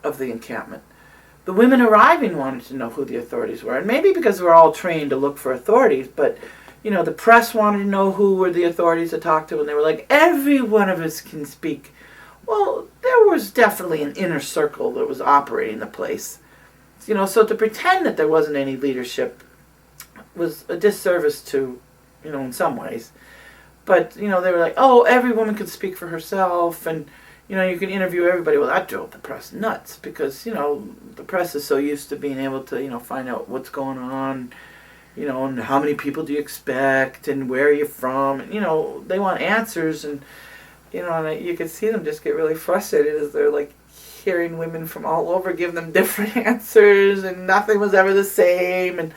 of the encampment. The women arriving wanted to know who the authorities were. And maybe because we're all trained to look for authorities, but, the press wanted to know who were the authorities to talk to, and they were like, every one of us can speak. Well, there was definitely an inner circle that was operating the place. So to pretend that there wasn't any leadership was a disservice to, in some ways. But, they were like, oh, every woman could speak for herself, and, you could interview everybody. Well, that drove the press nuts because, the press is so used to being able to, find out what's going on, and how many people do you expect, and where are you from, and, they want answers, and, and you could see them just get really frustrated as they're, like, hearing women from all over give them different answers, and nothing was ever the same, and,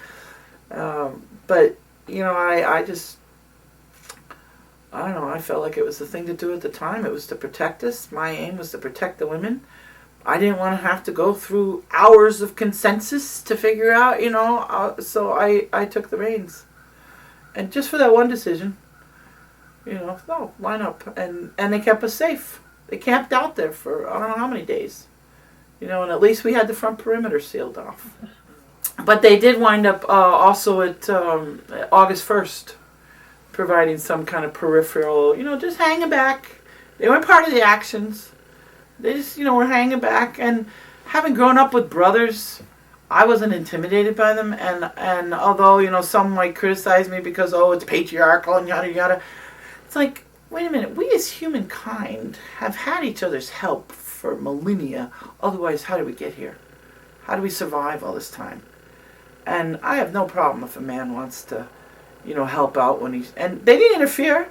but, I don't know, I felt like it was the thing to do at the time. It was to protect us. My aim was to protect the women. I didn't want to have to go through hours of consensus to figure out, so I took the reins. And just for that one decision, no, line up. And they kept us safe. They camped out there for I don't know how many days. And at least we had the front perimeter sealed off. But they did wind up also at August 1st. Providing some kind of peripheral, just hanging back. They weren't part of the actions. They just, were hanging back. And having grown up with brothers, I wasn't intimidated by them. And although, some might criticize me because, it's patriarchal and yada yada, it's like, wait a minute, we as humankind have had each other's help for millennia. Otherwise, how did we get here? How do we survive all this time? And I have no problem if a man wants to help out when he's... And they didn't interfere.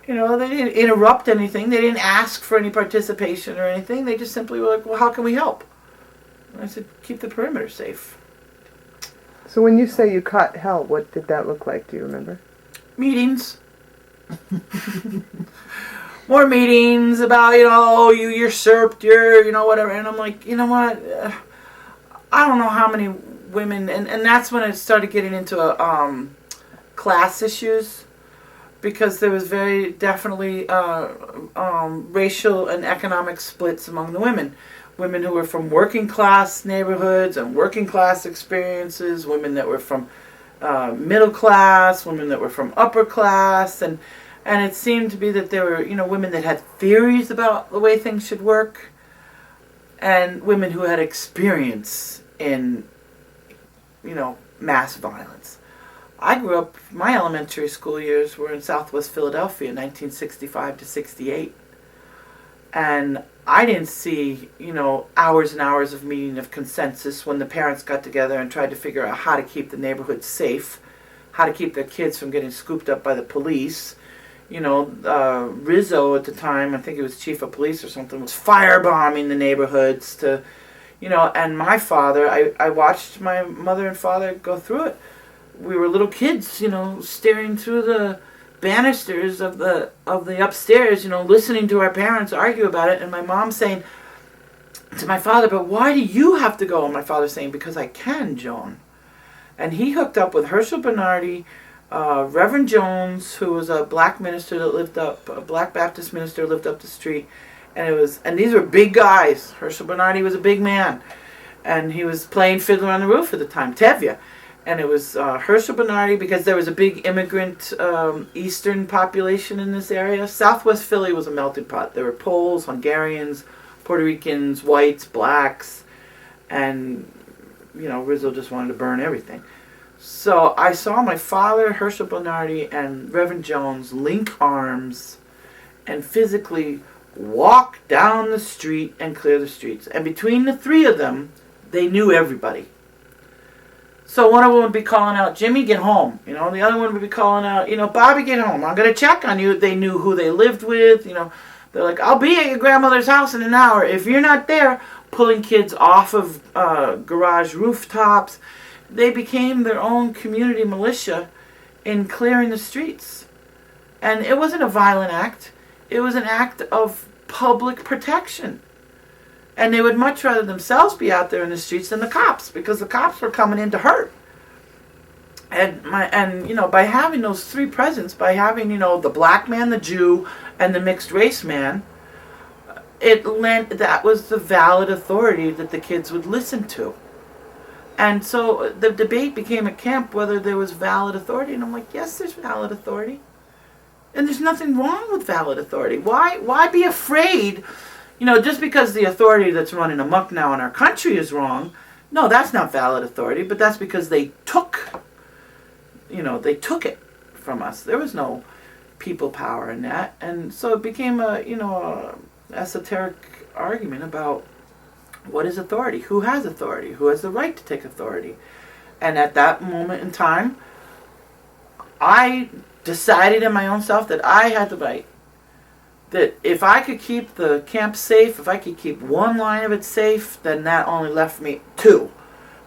They didn't interrupt anything. They didn't ask for any participation or anything. They just simply were like, well, how can we help? And I said, keep the perimeter safe. So when you say you caught hell, what did that look like? Do you remember? Meetings. More meetings about, you usurped your, whatever. And I'm like, you know what? I don't know how many women... And that's when it started getting into class issues, because there was very definitely racial and economic splits among the women. Women who were from working class neighborhoods and working class experiences, women that were from middle class, women that were from upper class, and it seemed to be that there were women that had theories about the way things should work, and women who had experience in mass violence. I grew up, my elementary school years were in Southwest Philadelphia, 1965 to 68. And I didn't see, hours and hours of meeting of consensus when the parents got together and tried to figure out how to keep the neighborhood safe, how to keep their kids from getting scooped up by the police. Rizzo at the time, I think he was chief of police or something, was firebombing the neighborhoods to, and my father, I watched my mother and father go through it. We were little kids, staring through the banisters of the upstairs, listening to our parents argue about it, and my mom saying, to my father, but why do you have to go? And my father's saying, because I can, Joan. And he hooked up with Herschel Bernardi, Reverend Jones, who was a black minister that lived up, a black Baptist minister lived up the street. And these were big guys. Herschel Bernardi was a big man. And he was playing Fiddler on the Roof at the time, Tevye. And it was Herschel Bernardi, because there was a big immigrant Eastern population in this area. Southwest Philly was a melting pot. There were Poles, Hungarians, Puerto Ricans, whites, blacks, and, Rizzo just wanted to burn everything. So I saw my father, Herschel Bernardi, and Reverend Jones link arms and physically walk down the street and clear the streets. And between the three of them, they knew everybody. So one of them would be calling out, Jimmy, get home. The other one would be calling out, Bobby, get home. I'm going to check on you. They knew who they lived with. They're like, I'll be at your grandmother's house in an hour. If you're not there, pulling kids off of garage rooftops. They became their own community militia in clearing the streets. And it wasn't a violent act. It was an act of public protection. And they would much rather themselves be out there in the streets than the cops, because the cops were coming in to hurt. And by having those three presents, by having, the black man, the Jew, and the mixed race man, it lent that was the valid authority that the kids would listen to. And so the debate became at camp whether there was valid authority. And I'm like, yes, there's valid authority. And there's nothing wrong with valid authority. Why be afraid? Just because the authority that's running amok now in our country is wrong, no, that's not valid authority, but that's because they took it from us. There was no people power in that. And so it became a esoteric argument about what is authority, who has the right to take authority. And at that moment in time, I decided in my own self that I had the right. That if I could keep the camp safe, if I could keep one line of it safe, then that only left me two.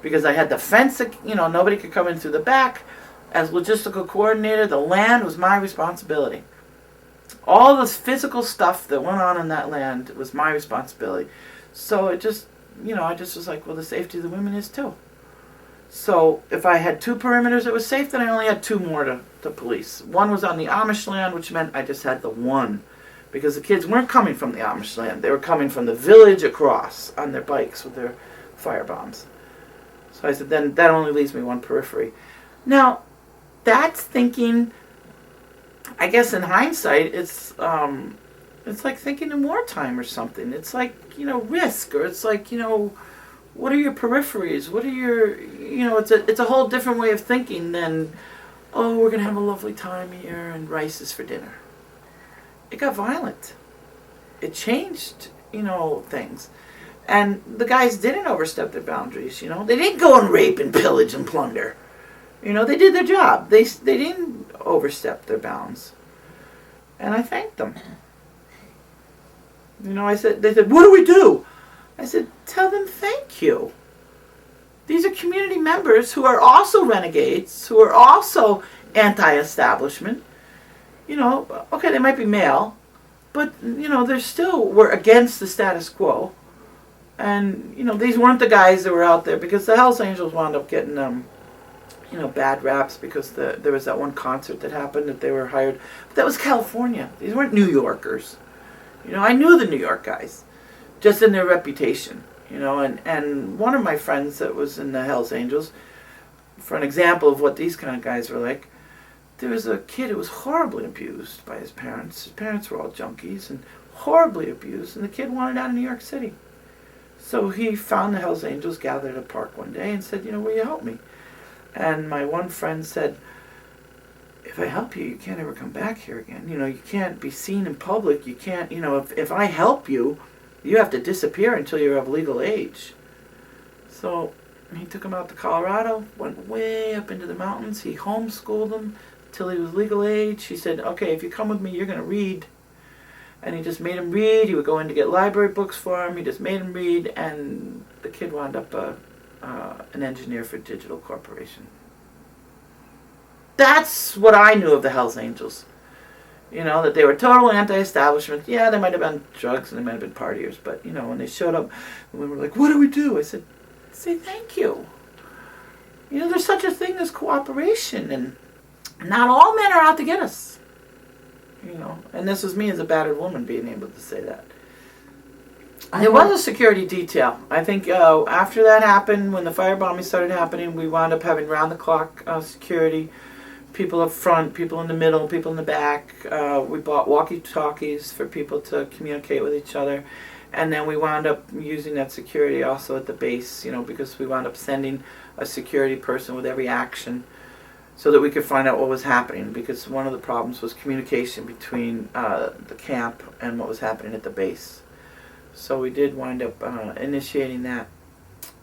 Because I had the fence, nobody could come in through the back. As logistical coordinator, the land was my responsibility. All the physical stuff that went on in that land was my responsibility. So it just, I just was like, well, the safety of the women is too. So if I had two perimeters that was safe, then I only had two more to police. One was on the Amish land, which meant I just had the one. Because the kids weren't coming from the Amish land. They were coming from the village across on their bikes with their fire bombs. So I said, then that only leaves me one periphery. Now, that's thinking, I guess in hindsight, it's like thinking in wartime or something. It's like, risk, or it's like, what are your peripheries? What are your, it's a whole different way of thinking than, oh, we're going to have a lovely time here and rice is for dinner. It got violent. It changed, things. And the guys didn't overstep their boundaries, They didn't go and rape and pillage and plunder. They did their job. They didn't overstep their bounds. And I thanked them. They said, what do we do? I said, tell them thank you. These are community members who are also renegades, who are also anti-establishment. Okay, they might be male, but, they still were against the status quo. And, these weren't the guys that were out there, because the Hells Angels wound up getting, bad raps because there was that one concert that happened that they were hired. But that was California. These weren't New Yorkers. I knew the New York guys, just in their reputation, and one of my friends that was in the Hells Angels, for an example of what these kind of guys were like, there was a kid who was horribly abused by his parents. His parents were all junkies and horribly abused, and the kid wanted out of New York City. So he found the Hells Angels gathered at a park one day and said, will you help me? And my one friend said, if I help you, you can't ever come back here again. You can't be seen in public. You can't, if I help you, you have to disappear until you're of legal age. So he took him out to Colorado, went way up into the mountains. He homeschooled him till he was legal age. He said, okay, if you come with me, you're going to read. And he just made him read. He would go in to get library books for him. He just made him read, and the kid wound up an engineer for Digital Corporation. That's what I knew of the Hells Angels. You know, that they were total anti-establishment. Yeah, they might have been drugs and they might have been partiers, but, you know, when they showed up, we were like, what do we do? I said, say thank you. You know, there's such a thing as cooperation, and not all men are out to get us. You know, and this was me as a battered woman being able to say that. There was a security detail. I think after that happened, when the firebombing started happening, we wound up having round-the-clock security. People up front, people in the middle, people in the back. We bought walkie-talkies for people to communicate with each other. And then we wound up using that security also at the base, you know, because we wound up sending a security person with every action so that we could find out what was happening, because one of the problems was communication between the camp and what was happening at the base. So we did wind up initiating that.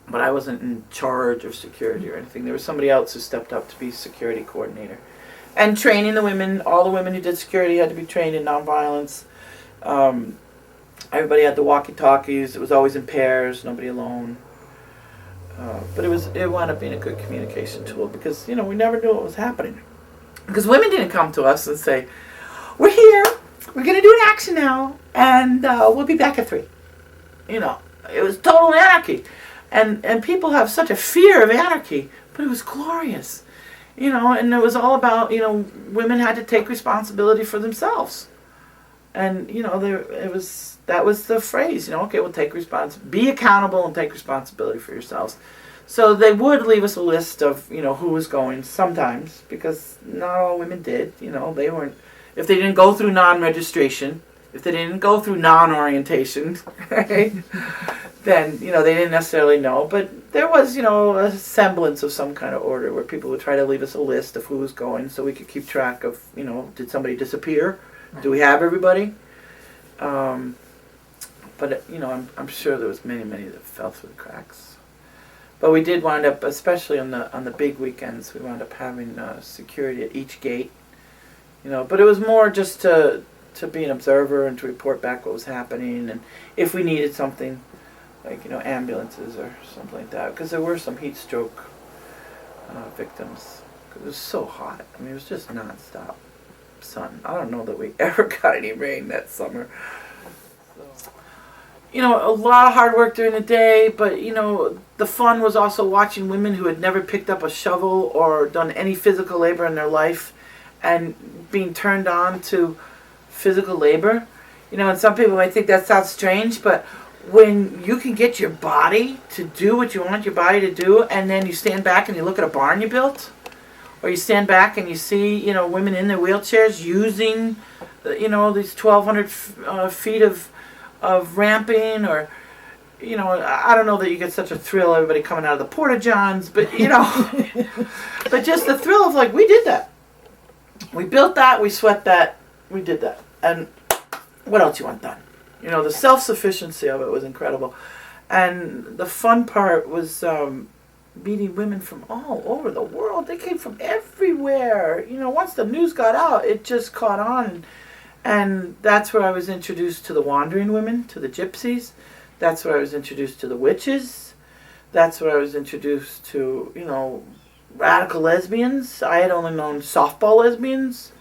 But I wasn't in charge of security or anything. There was somebody else who stepped up to be security coordinator. And training the women, all the women who did security had to be trained in nonviolence. Everybody had the walkie-talkies. It was always in pairs, nobody alone. But it wound up being a good communication tool because, you know, we never knew what was happening. Because women didn't come to us and say, we're here, we're going to do an action now, and we'll be back at 3. You know, it was total anarchy. And people have such a fear of anarchy, but it was glorious, you know, and it was all about, you know, women had to take responsibility for themselves. And, you know, that was the phrase, you know, okay, we'll be accountable and take responsibility for yourselves. So they would leave us a list of, you know, who was going sometimes, because not all women did, you know, if they didn't go through non-registration, if they didn't go through non-orientation, right? Then, you know, they didn't necessarily know. But there was, you know, a semblance of some kind of order where people would try to leave us a list of who was going so we could keep track of, you know, did somebody disappear? Do we have everybody? But, you know, I'm sure there was many that fell through the cracks. But we did wind up, especially on the big weekends, we wound up having security at each gate. You know, but it was more just to be an observer and to report back what was happening, and if we needed something, like, you know, ambulances or something like that, because there were some heat stroke victims. It was so hot. I mean, it was just nonstop sun. I don't know that we ever got any rain that summer. So, you know, a lot of hard work during the day, but, you know, the fun was also watching women who had never picked up a shovel or done any physical labor in their life and being turned on to physical labor. You know, and some people might think that sounds strange, but when you can get your body to do what you want your body to do, and then you stand back and you look at a barn you built, or you stand back and you see, you know, women in their wheelchairs using, you know, these 1,200 feet of ramping, or, you know, I don't know that you get such a thrill, everybody coming out of the porta-johns, but, you know, but just the thrill of, like, we did that. We built that, we sweat that, we did that. And what else you want done? You know, the self-sufficiency of it was incredible. And the fun part was meeting women from all over the world. They came from everywhere. You know, once the news got out, it just caught on. And that's where I was introduced to the wandering women, to the gypsies. That's where I was introduced to the witches. That's where I was introduced to, you know, radical lesbians. I had only known softball lesbians.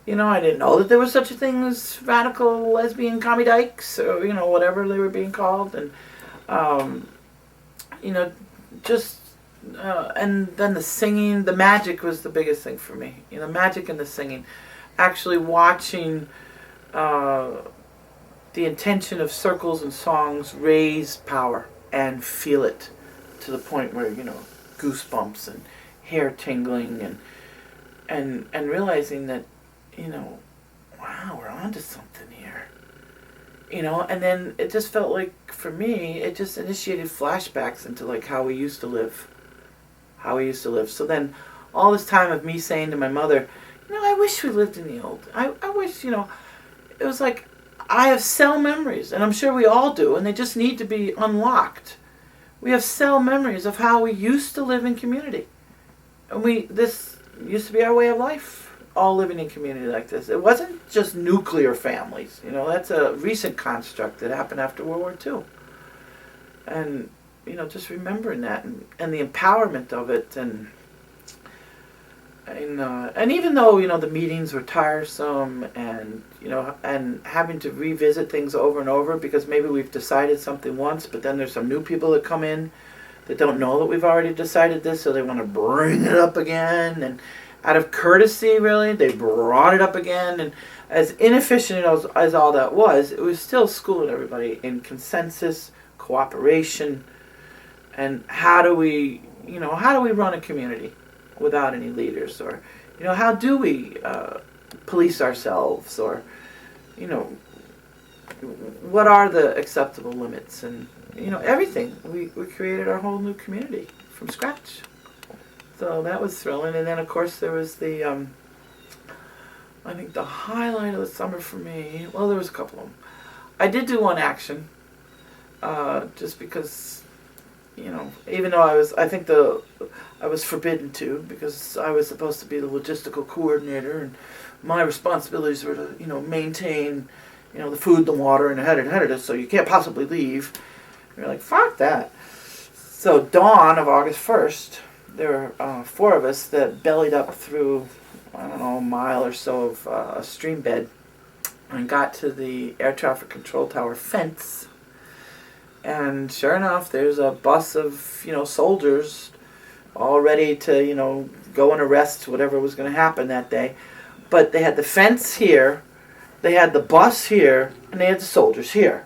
You know, I didn't know that there was such a thing as radical lesbian commie dykes, or, you know, whatever they were being called. And, you know, just, and then the singing, the magic was the biggest thing for me. You know, magic and the singing. Actually watching the intention of circles and songs raise power and feel it to the point where, you know, goosebumps and hair tingling, and realizing that, you know, wow, we're onto something here. You know, and then it just felt like, for me, it just initiated flashbacks into, like, how we used to live. So then, all this time of me saying to my mother, you know, I wish we lived in the old. I wish, you know, it was like, I have cell memories, and I'm sure we all do, and they just need to be unlocked. We have cell memories of how we used to live in community. And this used to be our way of life. All living in community like this. It wasn't just nuclear families. You know, that's a recent construct that happened after World War II. And, you know, just remembering that and the empowerment of it, and And even though, the meetings were tiresome and, and having to revisit things over and over because maybe we've decided something once, but then there's some new people that come in that don't know that we've already decided this, so they want to bring it up again. And out of courtesy, really, they brought it up again. And as inefficient as all that was, it was still schooling everybody in consensus, cooperation, and how do we run a community without any leaders, or how do we police ourselves, or what are the acceptable limits, and everything. We created our whole new community from scratch, so that was thrilling. And then of course there was the I think the highlight of the summer for me, well, there was a couple of them. I did do one action just because even though I was forbidden to, because I was supposed to be the logistical coordinator, and my responsibilities were to, maintain, the food, the water, and the so you can't possibly leave. And you're like, fuck that. So dawn of August 1st, there were 4 of us that bellied up through, I don't know, a mile or so of a stream bed and got to the air traffic control tower fence. And sure enough, there's a bus of, soldiers all ready to, go and arrest whatever was going to happen that day. But they had the fence here, they had the bus here, and they had the soldiers here.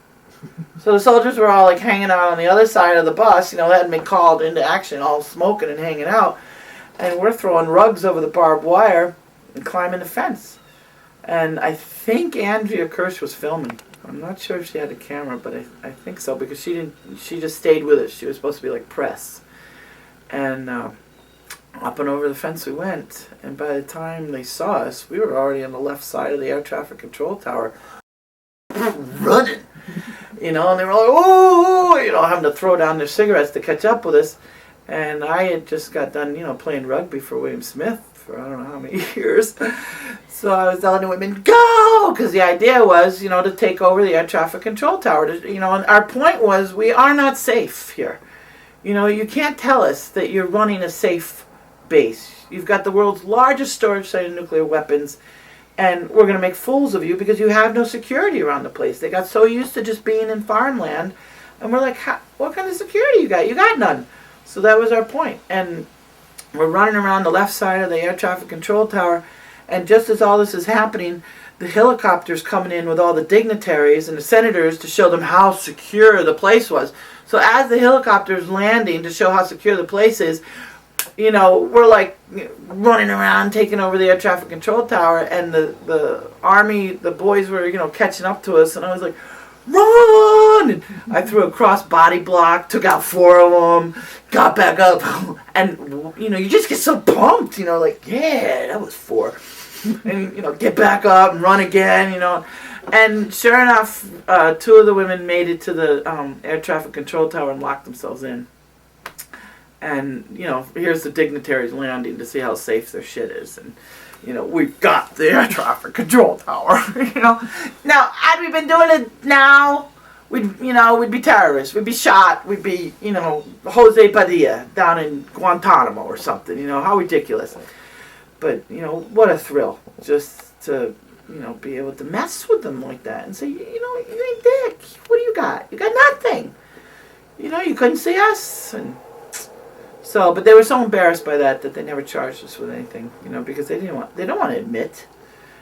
So the soldiers were all like hanging out on the other side of the bus, they hadn't been called into action, all smoking and hanging out. And we're throwing rugs over the barbed wire and climbing the fence. And I think Andrea Kirsch was filming. I'm not sure if she had a camera, but I think so, because she just stayed with us. She was supposed to be like press. And up and over the fence we went, and by the time they saw us, we were already on the left side of the air traffic control tower, running, and they were like, oh, having to throw down their cigarettes to catch up with us. And I had just got done, playing rugby for William Smith for I don't know how many years. So I was telling the women, go! Because the idea was, to take over the air traffic control tower. And our point was, we are not safe here. You can't tell us that you're running a safe base. You've got the world's largest storage site of nuclear weapons, and we're going to make fools of you because you have no security around the place. They got so used to just being in farmland, and we're like, what kind of security you got? You got none. So that was our point. And we're running around the left side of the air traffic control tower, and just as all this is happening, the helicopter's coming in with all the dignitaries and the senators to show them how secure the place was. So as the helicopter's landing to show how secure the place is, we're like running around taking over the air traffic control tower, and the army, the boys were, catching up to us, and I was like, run! And I threw a cross body block, took out 4 of them, got back up, and you just get so pumped, like, yeah, that was 4. And get back up and run again, and sure enough, 2 of the women made it to the air traffic control tower and locked themselves in. And here's the dignitaries landing to see how safe their shit is, and we've got the air traffic control tower. Now had we been doing it now, we'd be terrorists, we'd be shot, we'd be Jose Padilla down in Guantanamo or something. How ridiculous. But what a thrill just to be able to mess with them like that and say, you ain't dick. What do you got? You got nothing. You couldn't see us. And so, but they were so embarrassed by that they never charged us with anything, because they don't want to admit.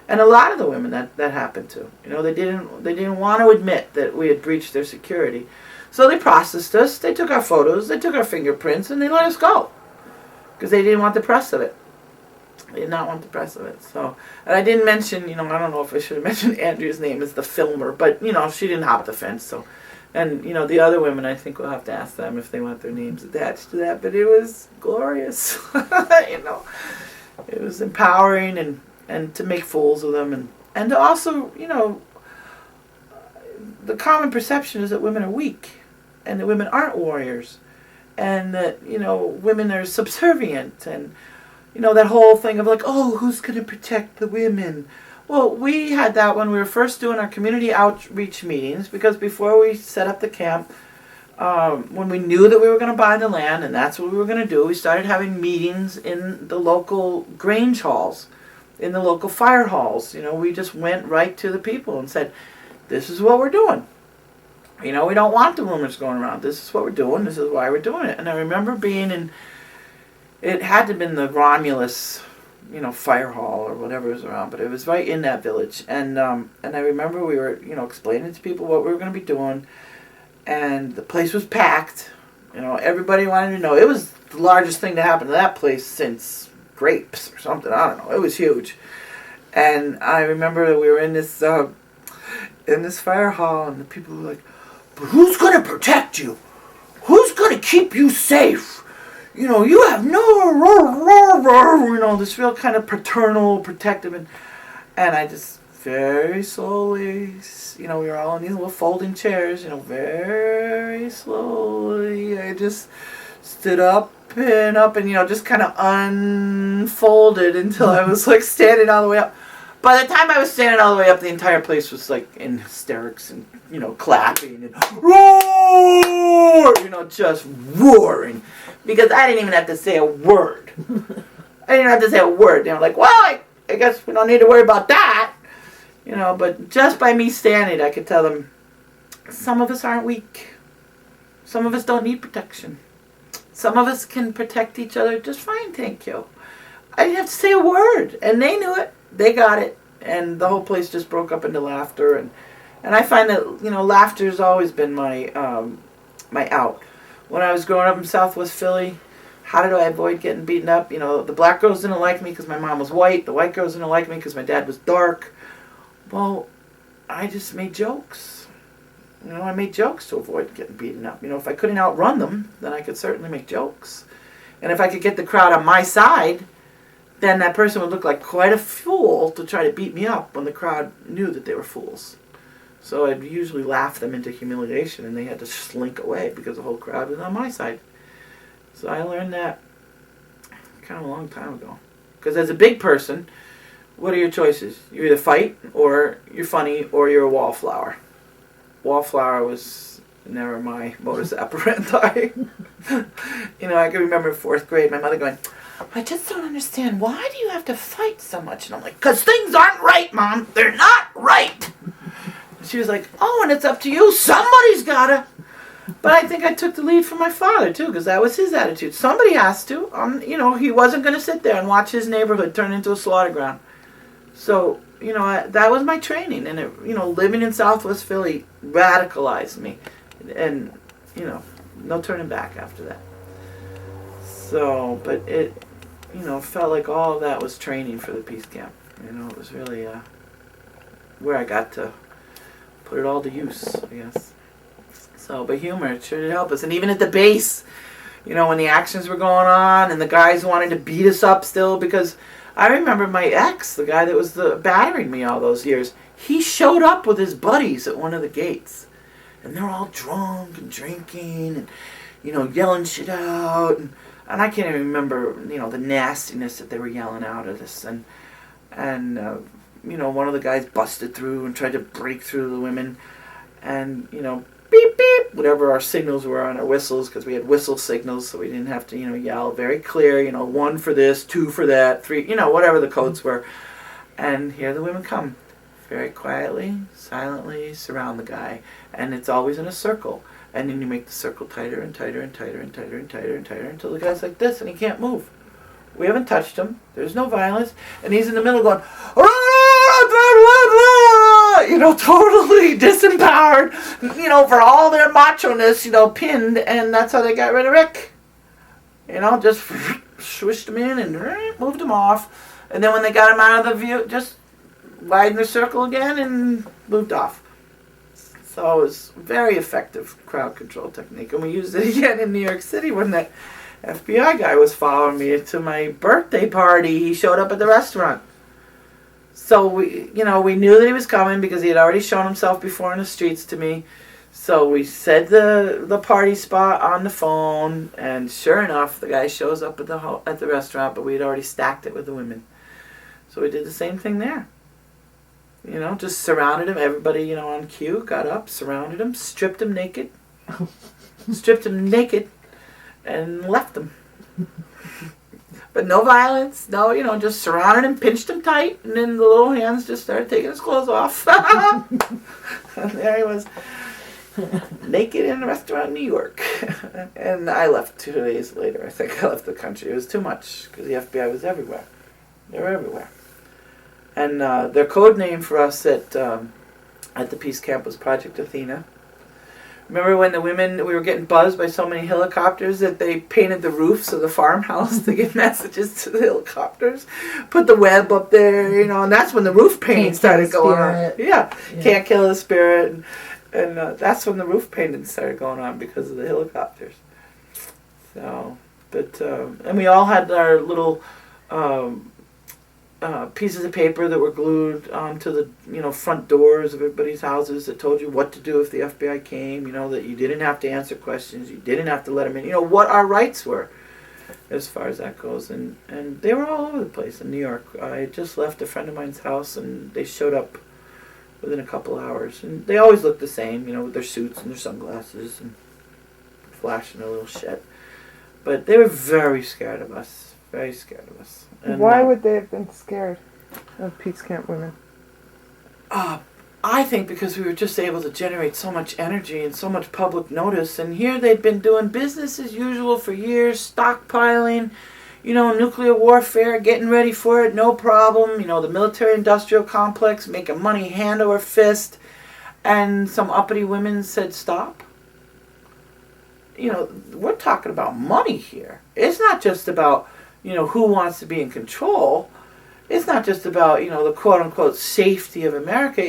And a lot of the women that happened to, they didn't want to admit that we had breached their security. So they processed us, they took our photos, they took our fingerprints, and they let us go. Because they didn't want the press of it. They did not want the press of it. So, and I didn't mention, I don't know if I should have mentioned Andrea's name as the filmer, but, she didn't hop the fence, so. And, the other women, I think we'll have to ask them if they want their names attached to that. But it was glorious. It was empowering and to make fools of them. And to also, the common perception is that women are weak. And that women aren't warriors. And that, women are subservient. And, that whole thing of like, oh, who's going to protect the women? Well, we had that when we were first doing our community outreach meetings, because before we set up the camp, when we knew that we were going to buy the land and that's what we were going to do, we started having meetings in the local grange halls, in the local fire halls. You know, we just went right to the people and said, this is what we're doing. You know, we don't want the rumors going around. This is what we're doing. This is why we're doing it. And I remember being in, it had to have been the Romulus, you know, fire hall or whatever was around, but it was right in that village. And I remember we were, you know, explaining to people what we were going to be doing. And the place was packed. You know, everybody wanted to know. It was the largest thing to happen to that place since grapes or something. I don't know. It was huge. And I remember that we were in this fire hall, and the people were like, but who's going to protect you? Who's going to keep you safe? You know, you have no, you know, this real kind of paternal, protective. And I just very slowly, you know, we were all in these little folding chairs, you know, very slowly, I just stood up, and, you know, just kind of unfolded until I was, like, standing all the way up. By the time I was standing all the way up, the entire place was, like, in hysterics and, you know, clapping and roar, you know, just roaring. Because I didn't even have to say a word. I didn't have to say a word. They were like, well, I guess we don't need to worry about that. You know, but just by me standing, I could tell them, some of us aren't weak. Some of us don't need protection. Some of us can protect each other just fine, thank you. I didn't have to say a word. And they knew it. They got it. And the whole place just broke up into laughter. And I find that, you know, laughter has always been my my out. When I was growing up in Southwest Philly, how did I avoid getting beaten up? You know, the black girls didn't like me because my mom was white. The white girls didn't like me because my dad was dark. Well, I just made jokes. You know, I made jokes to avoid getting beaten up. You know, if I couldn't outrun them, then I could certainly make jokes. And if I could get the crowd on my side, then that person would look like quite a fool to try to beat me up when the crowd knew that they were fools. So I'd usually laugh them into humiliation, and they had to slink away because the whole crowd was on my side. So I learned that kind of a long time ago. Because as a big person, what are your choices? You either fight, or you're funny, or you're a wallflower. Wallflower was never my modus operandi. You know, I can remember in 4th grade, my mother going, I just don't understand. Why do you have to fight so much? And I'm like, because things aren't right, Mom. They're not right. She was like, oh, and it's up to you. Somebody's gotta. But I think I took the lead from my father, too, because that was his attitude. Somebody has to. You know, he wasn't going to sit there and watch his neighborhood turn into a slaughter ground. So, you know, that was my training. And, you know, living in Southwest Philly radicalized me. And, you know, no turning back after that. So, but it, you know, felt like all of that was training for the peace camp. You know, it was really where I got to put it all to use, I guess. So, but humor, it sure did help us. And even at the base, you know, when the actions were going on and the guys wanted to beat us up still, because I remember my ex, the guy that was battering me all those years, he showed up with his buddies at one of the gates. And they're all drunk and drinking and, you know, yelling shit out. And I can't even remember, you know, the nastiness that they were yelling out at us. And you know, one of the guys busted through and tried to break through the women. And, you know, beep, beep, whatever our signals were on our whistles, because we had whistle signals, so we didn't have to, you know, yell. Very clear, you know, 1 for this, 2 for that, 3, you know, whatever the codes were. And here the women come. Very quietly, silently surround the guy. And it's always in a circle. And then you make the circle tighter and tighter and tighter and tighter and tighter and tighter until the guy's like this and he can't move. We haven't touched him. There's no violence. And he's in the middle going, you know, totally disempowered, you know, for all their macho-ness, you know, pinned. And that's how they got rid of Rick. You know, just swished him in and moved him off. And then when they got him out of the view, just widened the circle again and moved off. So it was a very effective crowd control technique. And we used it again in New York City when that FBI guy was following me to my birthday party. He showed up at the restaurant. So we knew that he was coming because he had already shown himself before in the streets to me. So we said the party spot on the phone, and sure enough, the guy shows up at the restaurant, but we had already stacked it with the women. So we did the same thing there. You know, just surrounded him. Everybody, you know, on cue got up, surrounded him, stripped him naked, stripped them naked, and left them. But no violence, no, just surrounded him, pinched him tight, and then the little hands just started taking his clothes off. And there he was, naked in a restaurant in New York. And I left 2 days later. I think I left the country. It was too much, because the FBI was everywhere. They were everywhere. And their code name for us at the peace camp was Project Athena. Remember when we were getting buzzed by so many helicopters that they painted the roofs of the farmhouse to give messages to the helicopters? Put the web up there, and that's when the roof painting started going on. Yeah, can't kill the spirit. And that's when the roof painting started going on because of the helicopters. So, but, and we all had our little pieces of paper that were glued onto the front doors of everybody's houses that told you what to do if the FBI came. That you didn't have to answer questions, you didn't have to let them in. What our rights were, as far as that goes. And they were all over the place in New York. I had just left a friend of mine's house, and they showed up within a couple hours, and they always looked the same. With their suits and their sunglasses and flashing their little shit. But they were very scared of us. Very scared of us. And, why would they have been scared of peace camp women? I think because we were just able to generate so much energy and so much public notice. And here they'd been doing business as usual for years, stockpiling, nuclear warfare, getting ready for it, no problem. The military-industrial complex, making money hand over fist. And some uppity women said, stop. We're talking about money here. It's not just about who wants to be in control. It's not just about, the quote-unquote safety of America.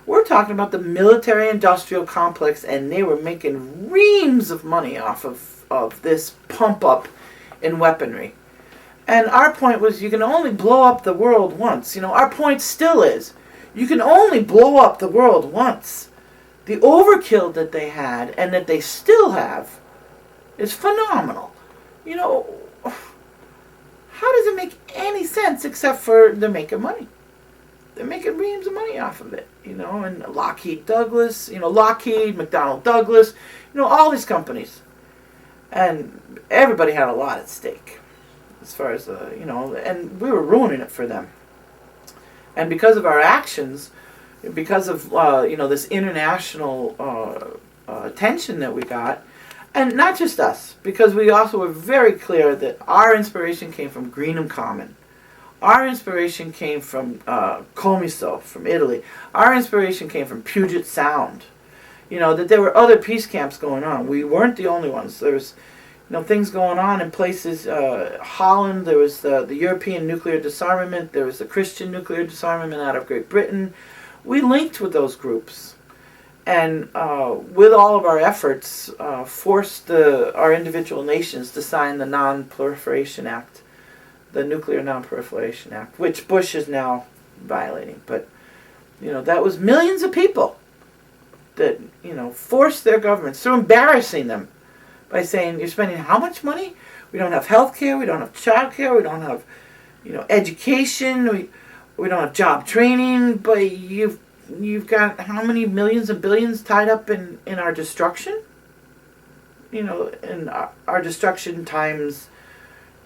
We're talking about the military-industrial complex, and they were making reams of money off of this pump-up in weaponry. And our point was, you can only blow up the world once. Our point still is, you can only blow up the world once. The overkill that they had, and that they still have, is phenomenal. How does it make any sense except for they're making money? They're making reams of money off of it, and Lockheed Douglas, Lockheed, McDonnell Douglas, all these companies. And everybody had a lot at stake as far as, and we were ruining it for them. And because of our actions, because of, this international attention that we got, and not just us, because we also were very clear that our inspiration came from Greenham Common. Our inspiration came from Comiso, from Italy. Our inspiration came from Puget Sound. That there were other peace camps going on. We weren't the only ones. There was, things going on in places, Holland, there was the European nuclear disarmament, there was the Christian nuclear disarmament out of Great Britain. We linked with those groups. And with all of our efforts, forced our individual nations to sign the Non-Proliferation Act, the Nuclear Non-Proliferation Act, which Bush is now violating. But, that was millions of people that, forced their governments through embarrassing them by saying, you're spending how much money? We don't have health care, we don't have child care, we don't have, education, we don't have job training, but you've got how many millions and billions tied up in our destruction? And our destruction times,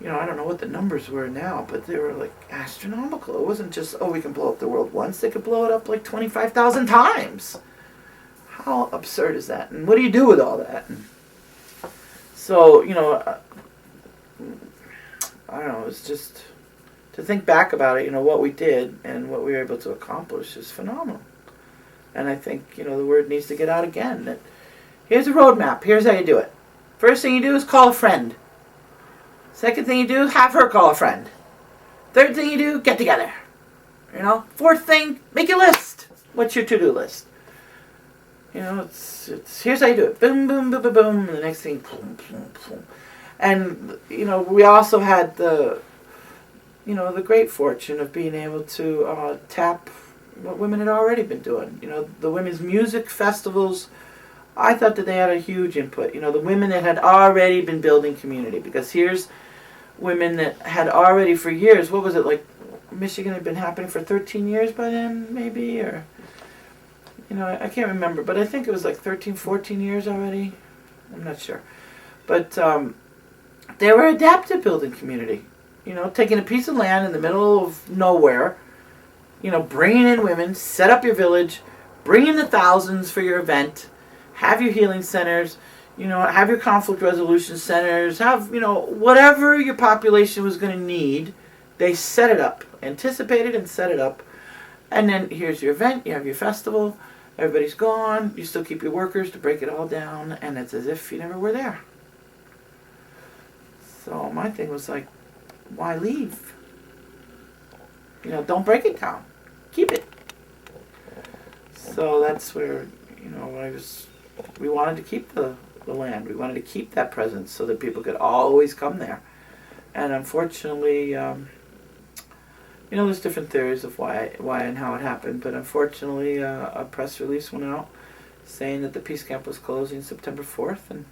I don't know what the numbers were now, but they were like astronomical. It wasn't just, we can blow up the world once. They could blow it up like 25,000 times. How absurd is that? And what do you do with all that? And so, I don't know, it's just, to think back about it, what we did and what we were able to accomplish is phenomenal. And I think, the word needs to get out again. That here's a roadmap. Here's how you do it. First thing you do is call a friend. Second thing you do is have her call a friend. Third thing you do, get together. Fourth thing, make a list. What's your to-do list? It's here's how you do it. Boom, boom, boom, boom, boom. And the next thing, boom, boom, boom. And, we also had the great fortune of being able to tap what women had already been doing. The women's music festivals, I thought that they had a huge input. The women that had already been building community. Because here's women that had already for years, what was it, like Michigan had been happening for 13 years by then, maybe? Or I can't remember, but I think it was like 13, 14 years already. I'm not sure. But they were adaptive building community. Taking a piece of land in the middle of nowhere, bringing in women, set up your village, bring in the thousands for your event, have your healing centers, have your conflict resolution centers, have, whatever your population was going to need, they set it up, anticipated and set it up. And then here's your event, you have your festival, everybody's gone, you still keep your workers to break it all down, and it's as if you never were there. So my thing was like, why leave? Don't break it down. Keep it. So that's where, we wanted to keep the land. We wanted to keep that presence so that people could always come there. And unfortunately, there's different theories of why and how it happened, but unfortunately a press release went out saying that the peace camp was closing September 4th, and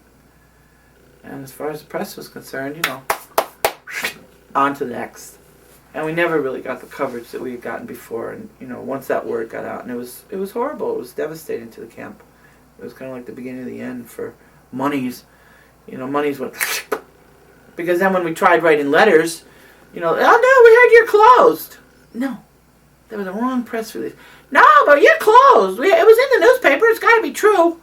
as far as the press was concerned, on to the next. And we never really got the coverage that we had gotten before, and once that word got out, and it was horrible. It was devastating to the camp. It was kind of like the beginning of the end for monies. Monies went because then when we tried writing letters, oh no, we heard you're closed. No, that was the wrong press release. No, but you're closed. It was in the newspaper. It's got to be true.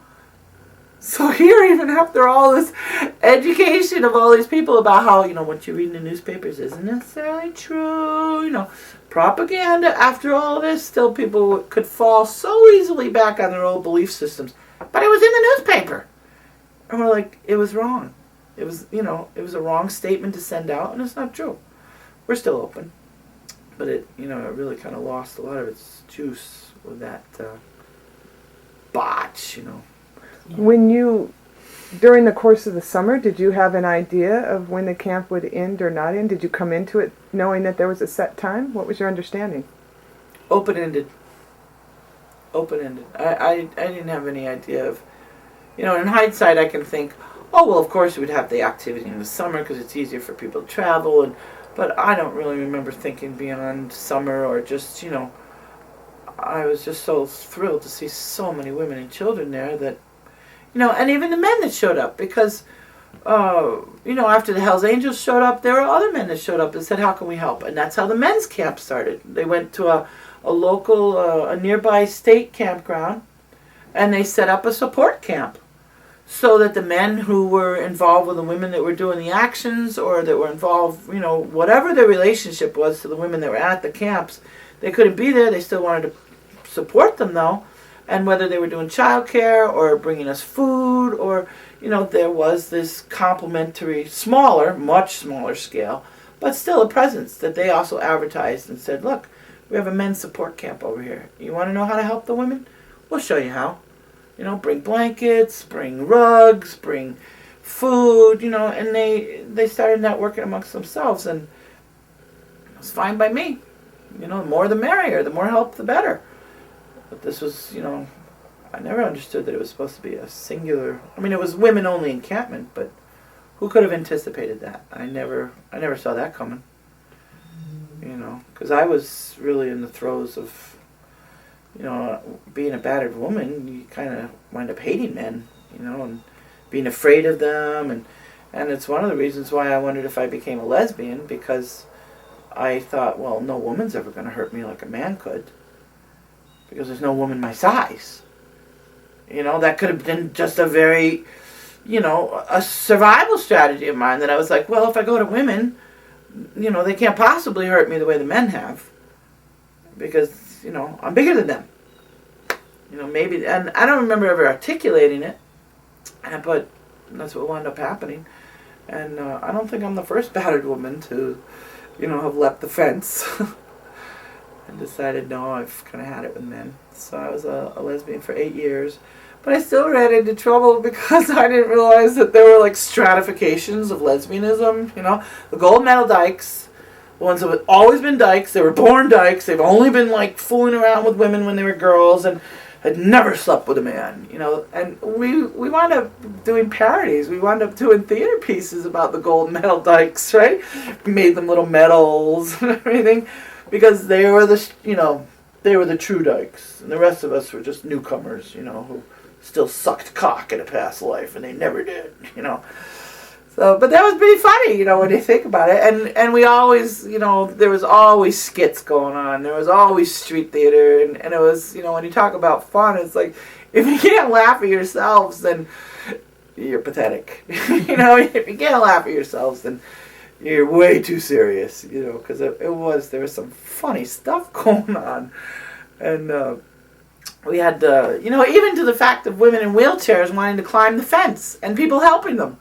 So here, even after all this education of all these people about how, what you read in the newspapers isn't necessarily true, propaganda, after all this, still people could fall so easily back on their old belief systems. But it was in the newspaper. And we're like, it was wrong. It was, it was a wrong statement to send out, and it's not true. We're still open. But it really kind of lost a lot of its juice with that botch, When you, during the course of the summer, did you have an idea of when the camp would end or not end? Did you come into it knowing that there was a set time? What was your understanding? Open-ended. I didn't have any idea of, in hindsight I can think, oh, well, of course we'd have the activity in the summer because it's easier for people to travel, but I don't really remember thinking beyond summer or just, I was just so thrilled to see so many women and children there that, and even the men that showed up, because, after the Hells Angels showed up, there were other men that showed up and said, how can we help? And that's how the men's camp started. They went to a local, a nearby state campground, and they set up a support camp so that the men who were involved with the women that were doing the actions or that were involved, whatever their relationship was to the women that were at the camps, they couldn't be there. They still wanted to support them, though. And whether they were doing childcare or bringing us food or, there was this complimentary, smaller, much smaller scale, but still a presence that they also advertised and said, look, we have a men's support camp over here. You want to know how to help the women? We'll show you how. Bring blankets, bring rugs, bring food, and they started networking amongst themselves, and it was fine by me. The more the merrier, the more help the better. But this was, I never understood that it was supposed to be a singular, it was women-only encampment, but who could have anticipated that? I never saw that coming. Because I was really in the throes of, being a battered woman, you kind of wind up hating men, and being afraid of them, and it's one of the reasons why I wondered if I became a lesbian, because I thought, well, no woman's ever going to hurt me like a man could, because there's no woman my size. That could have been just a very, a survival strategy of mine, that I was like, well, if I go to women, they can't possibly hurt me the way the men have, because, I'm bigger than them. Maybe, and I don't remember ever articulating it, but that's what wound up happening. And I don't think I'm the first battered woman to, have leapt the fence and decided, no, I've kind of had it with men. So I was a lesbian for 8 years. But I still ran into trouble because I didn't realize that there were like stratifications of lesbianism. The gold medal dykes, the ones that have always been dykes, they were born dykes, they've only been like fooling around with women when they were girls and had never slept with a man, and we wound up doing parodies. We wound up doing theater pieces about the gold medal dykes, right? We made them little medals and everything because they were the they were the true dykes, and the rest of us were just newcomers, who still sucked cock in a past life, and they never did, So, but that was pretty funny, when you think about it. And we always, there was always skits going on. There was always street theater. And it was, when you talk about fun, it's like, if you can't laugh at yourselves, then you're pathetic. If you can't laugh at yourselves, then you're way too serious, because there was some funny stuff going on. And we had, even to the fact of women in wheelchairs wanting to climb the fence and people helping them.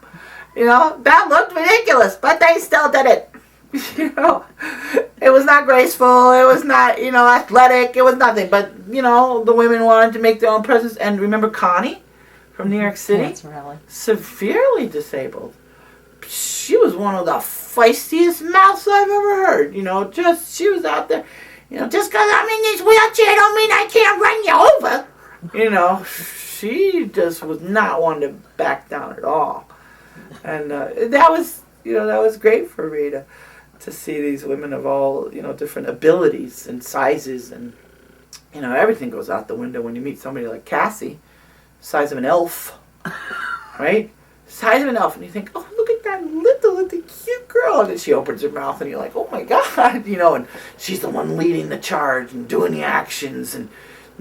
That looked ridiculous, but they still did it. It was not graceful. It was not, athletic. It was nothing. But, the women wanted to make their own presence. And remember Connie from New York City? That's really. Severely disabled. She was one of the feistiest mouths I've ever heard. She was out there. Just because I'm in this wheelchair don't mean I can't run you over. She just was not one to back down at all. And that was great for me to see these women of all, different abilities and sizes. And, everything goes out the window when you meet somebody like Cassie, size of an elf, right? Size of an elf. And you think, oh, look at that little cute girl. And then she opens her mouth and you're like, oh, my God. And she's the one leading the charge and doing the actions and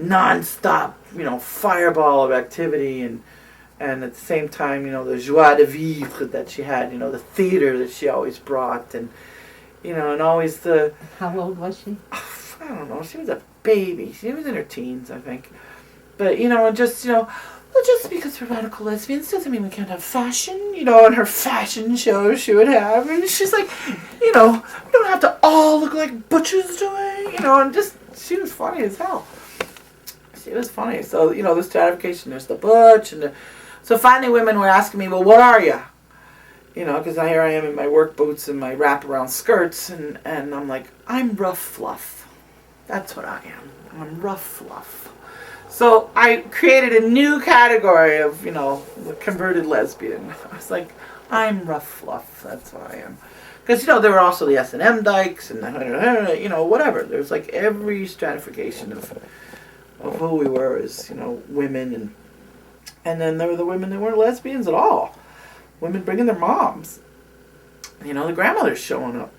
nonstop, fireball of activity. And at the same time, the joie de vivre that she had, the theater that she always brought, and, and always the... How old was she? I don't know. She was a baby. She was in her teens, I think. But, just because we're radical lesbians doesn't mean we can't have fashion, and her fashion shows she would have. And she's like, we don't have to all look like butchers doing, and just, she was funny as hell. She was funny. So, the stratification, there's the butch, and so finally women were asking me, well, what are you? Because here I am in my work boots and my wraparound skirts, and I'm like, I'm rough fluff. That's what I am. I'm rough fluff. So I created a new category of, the converted lesbian. I was like, I'm rough fluff. That's what I am. Because, there were also the S&M dykes and, whatever. There's like every stratification of who we were as, women. And then there were the women that weren't lesbians at all. Women bringing their moms. The grandmothers showing up.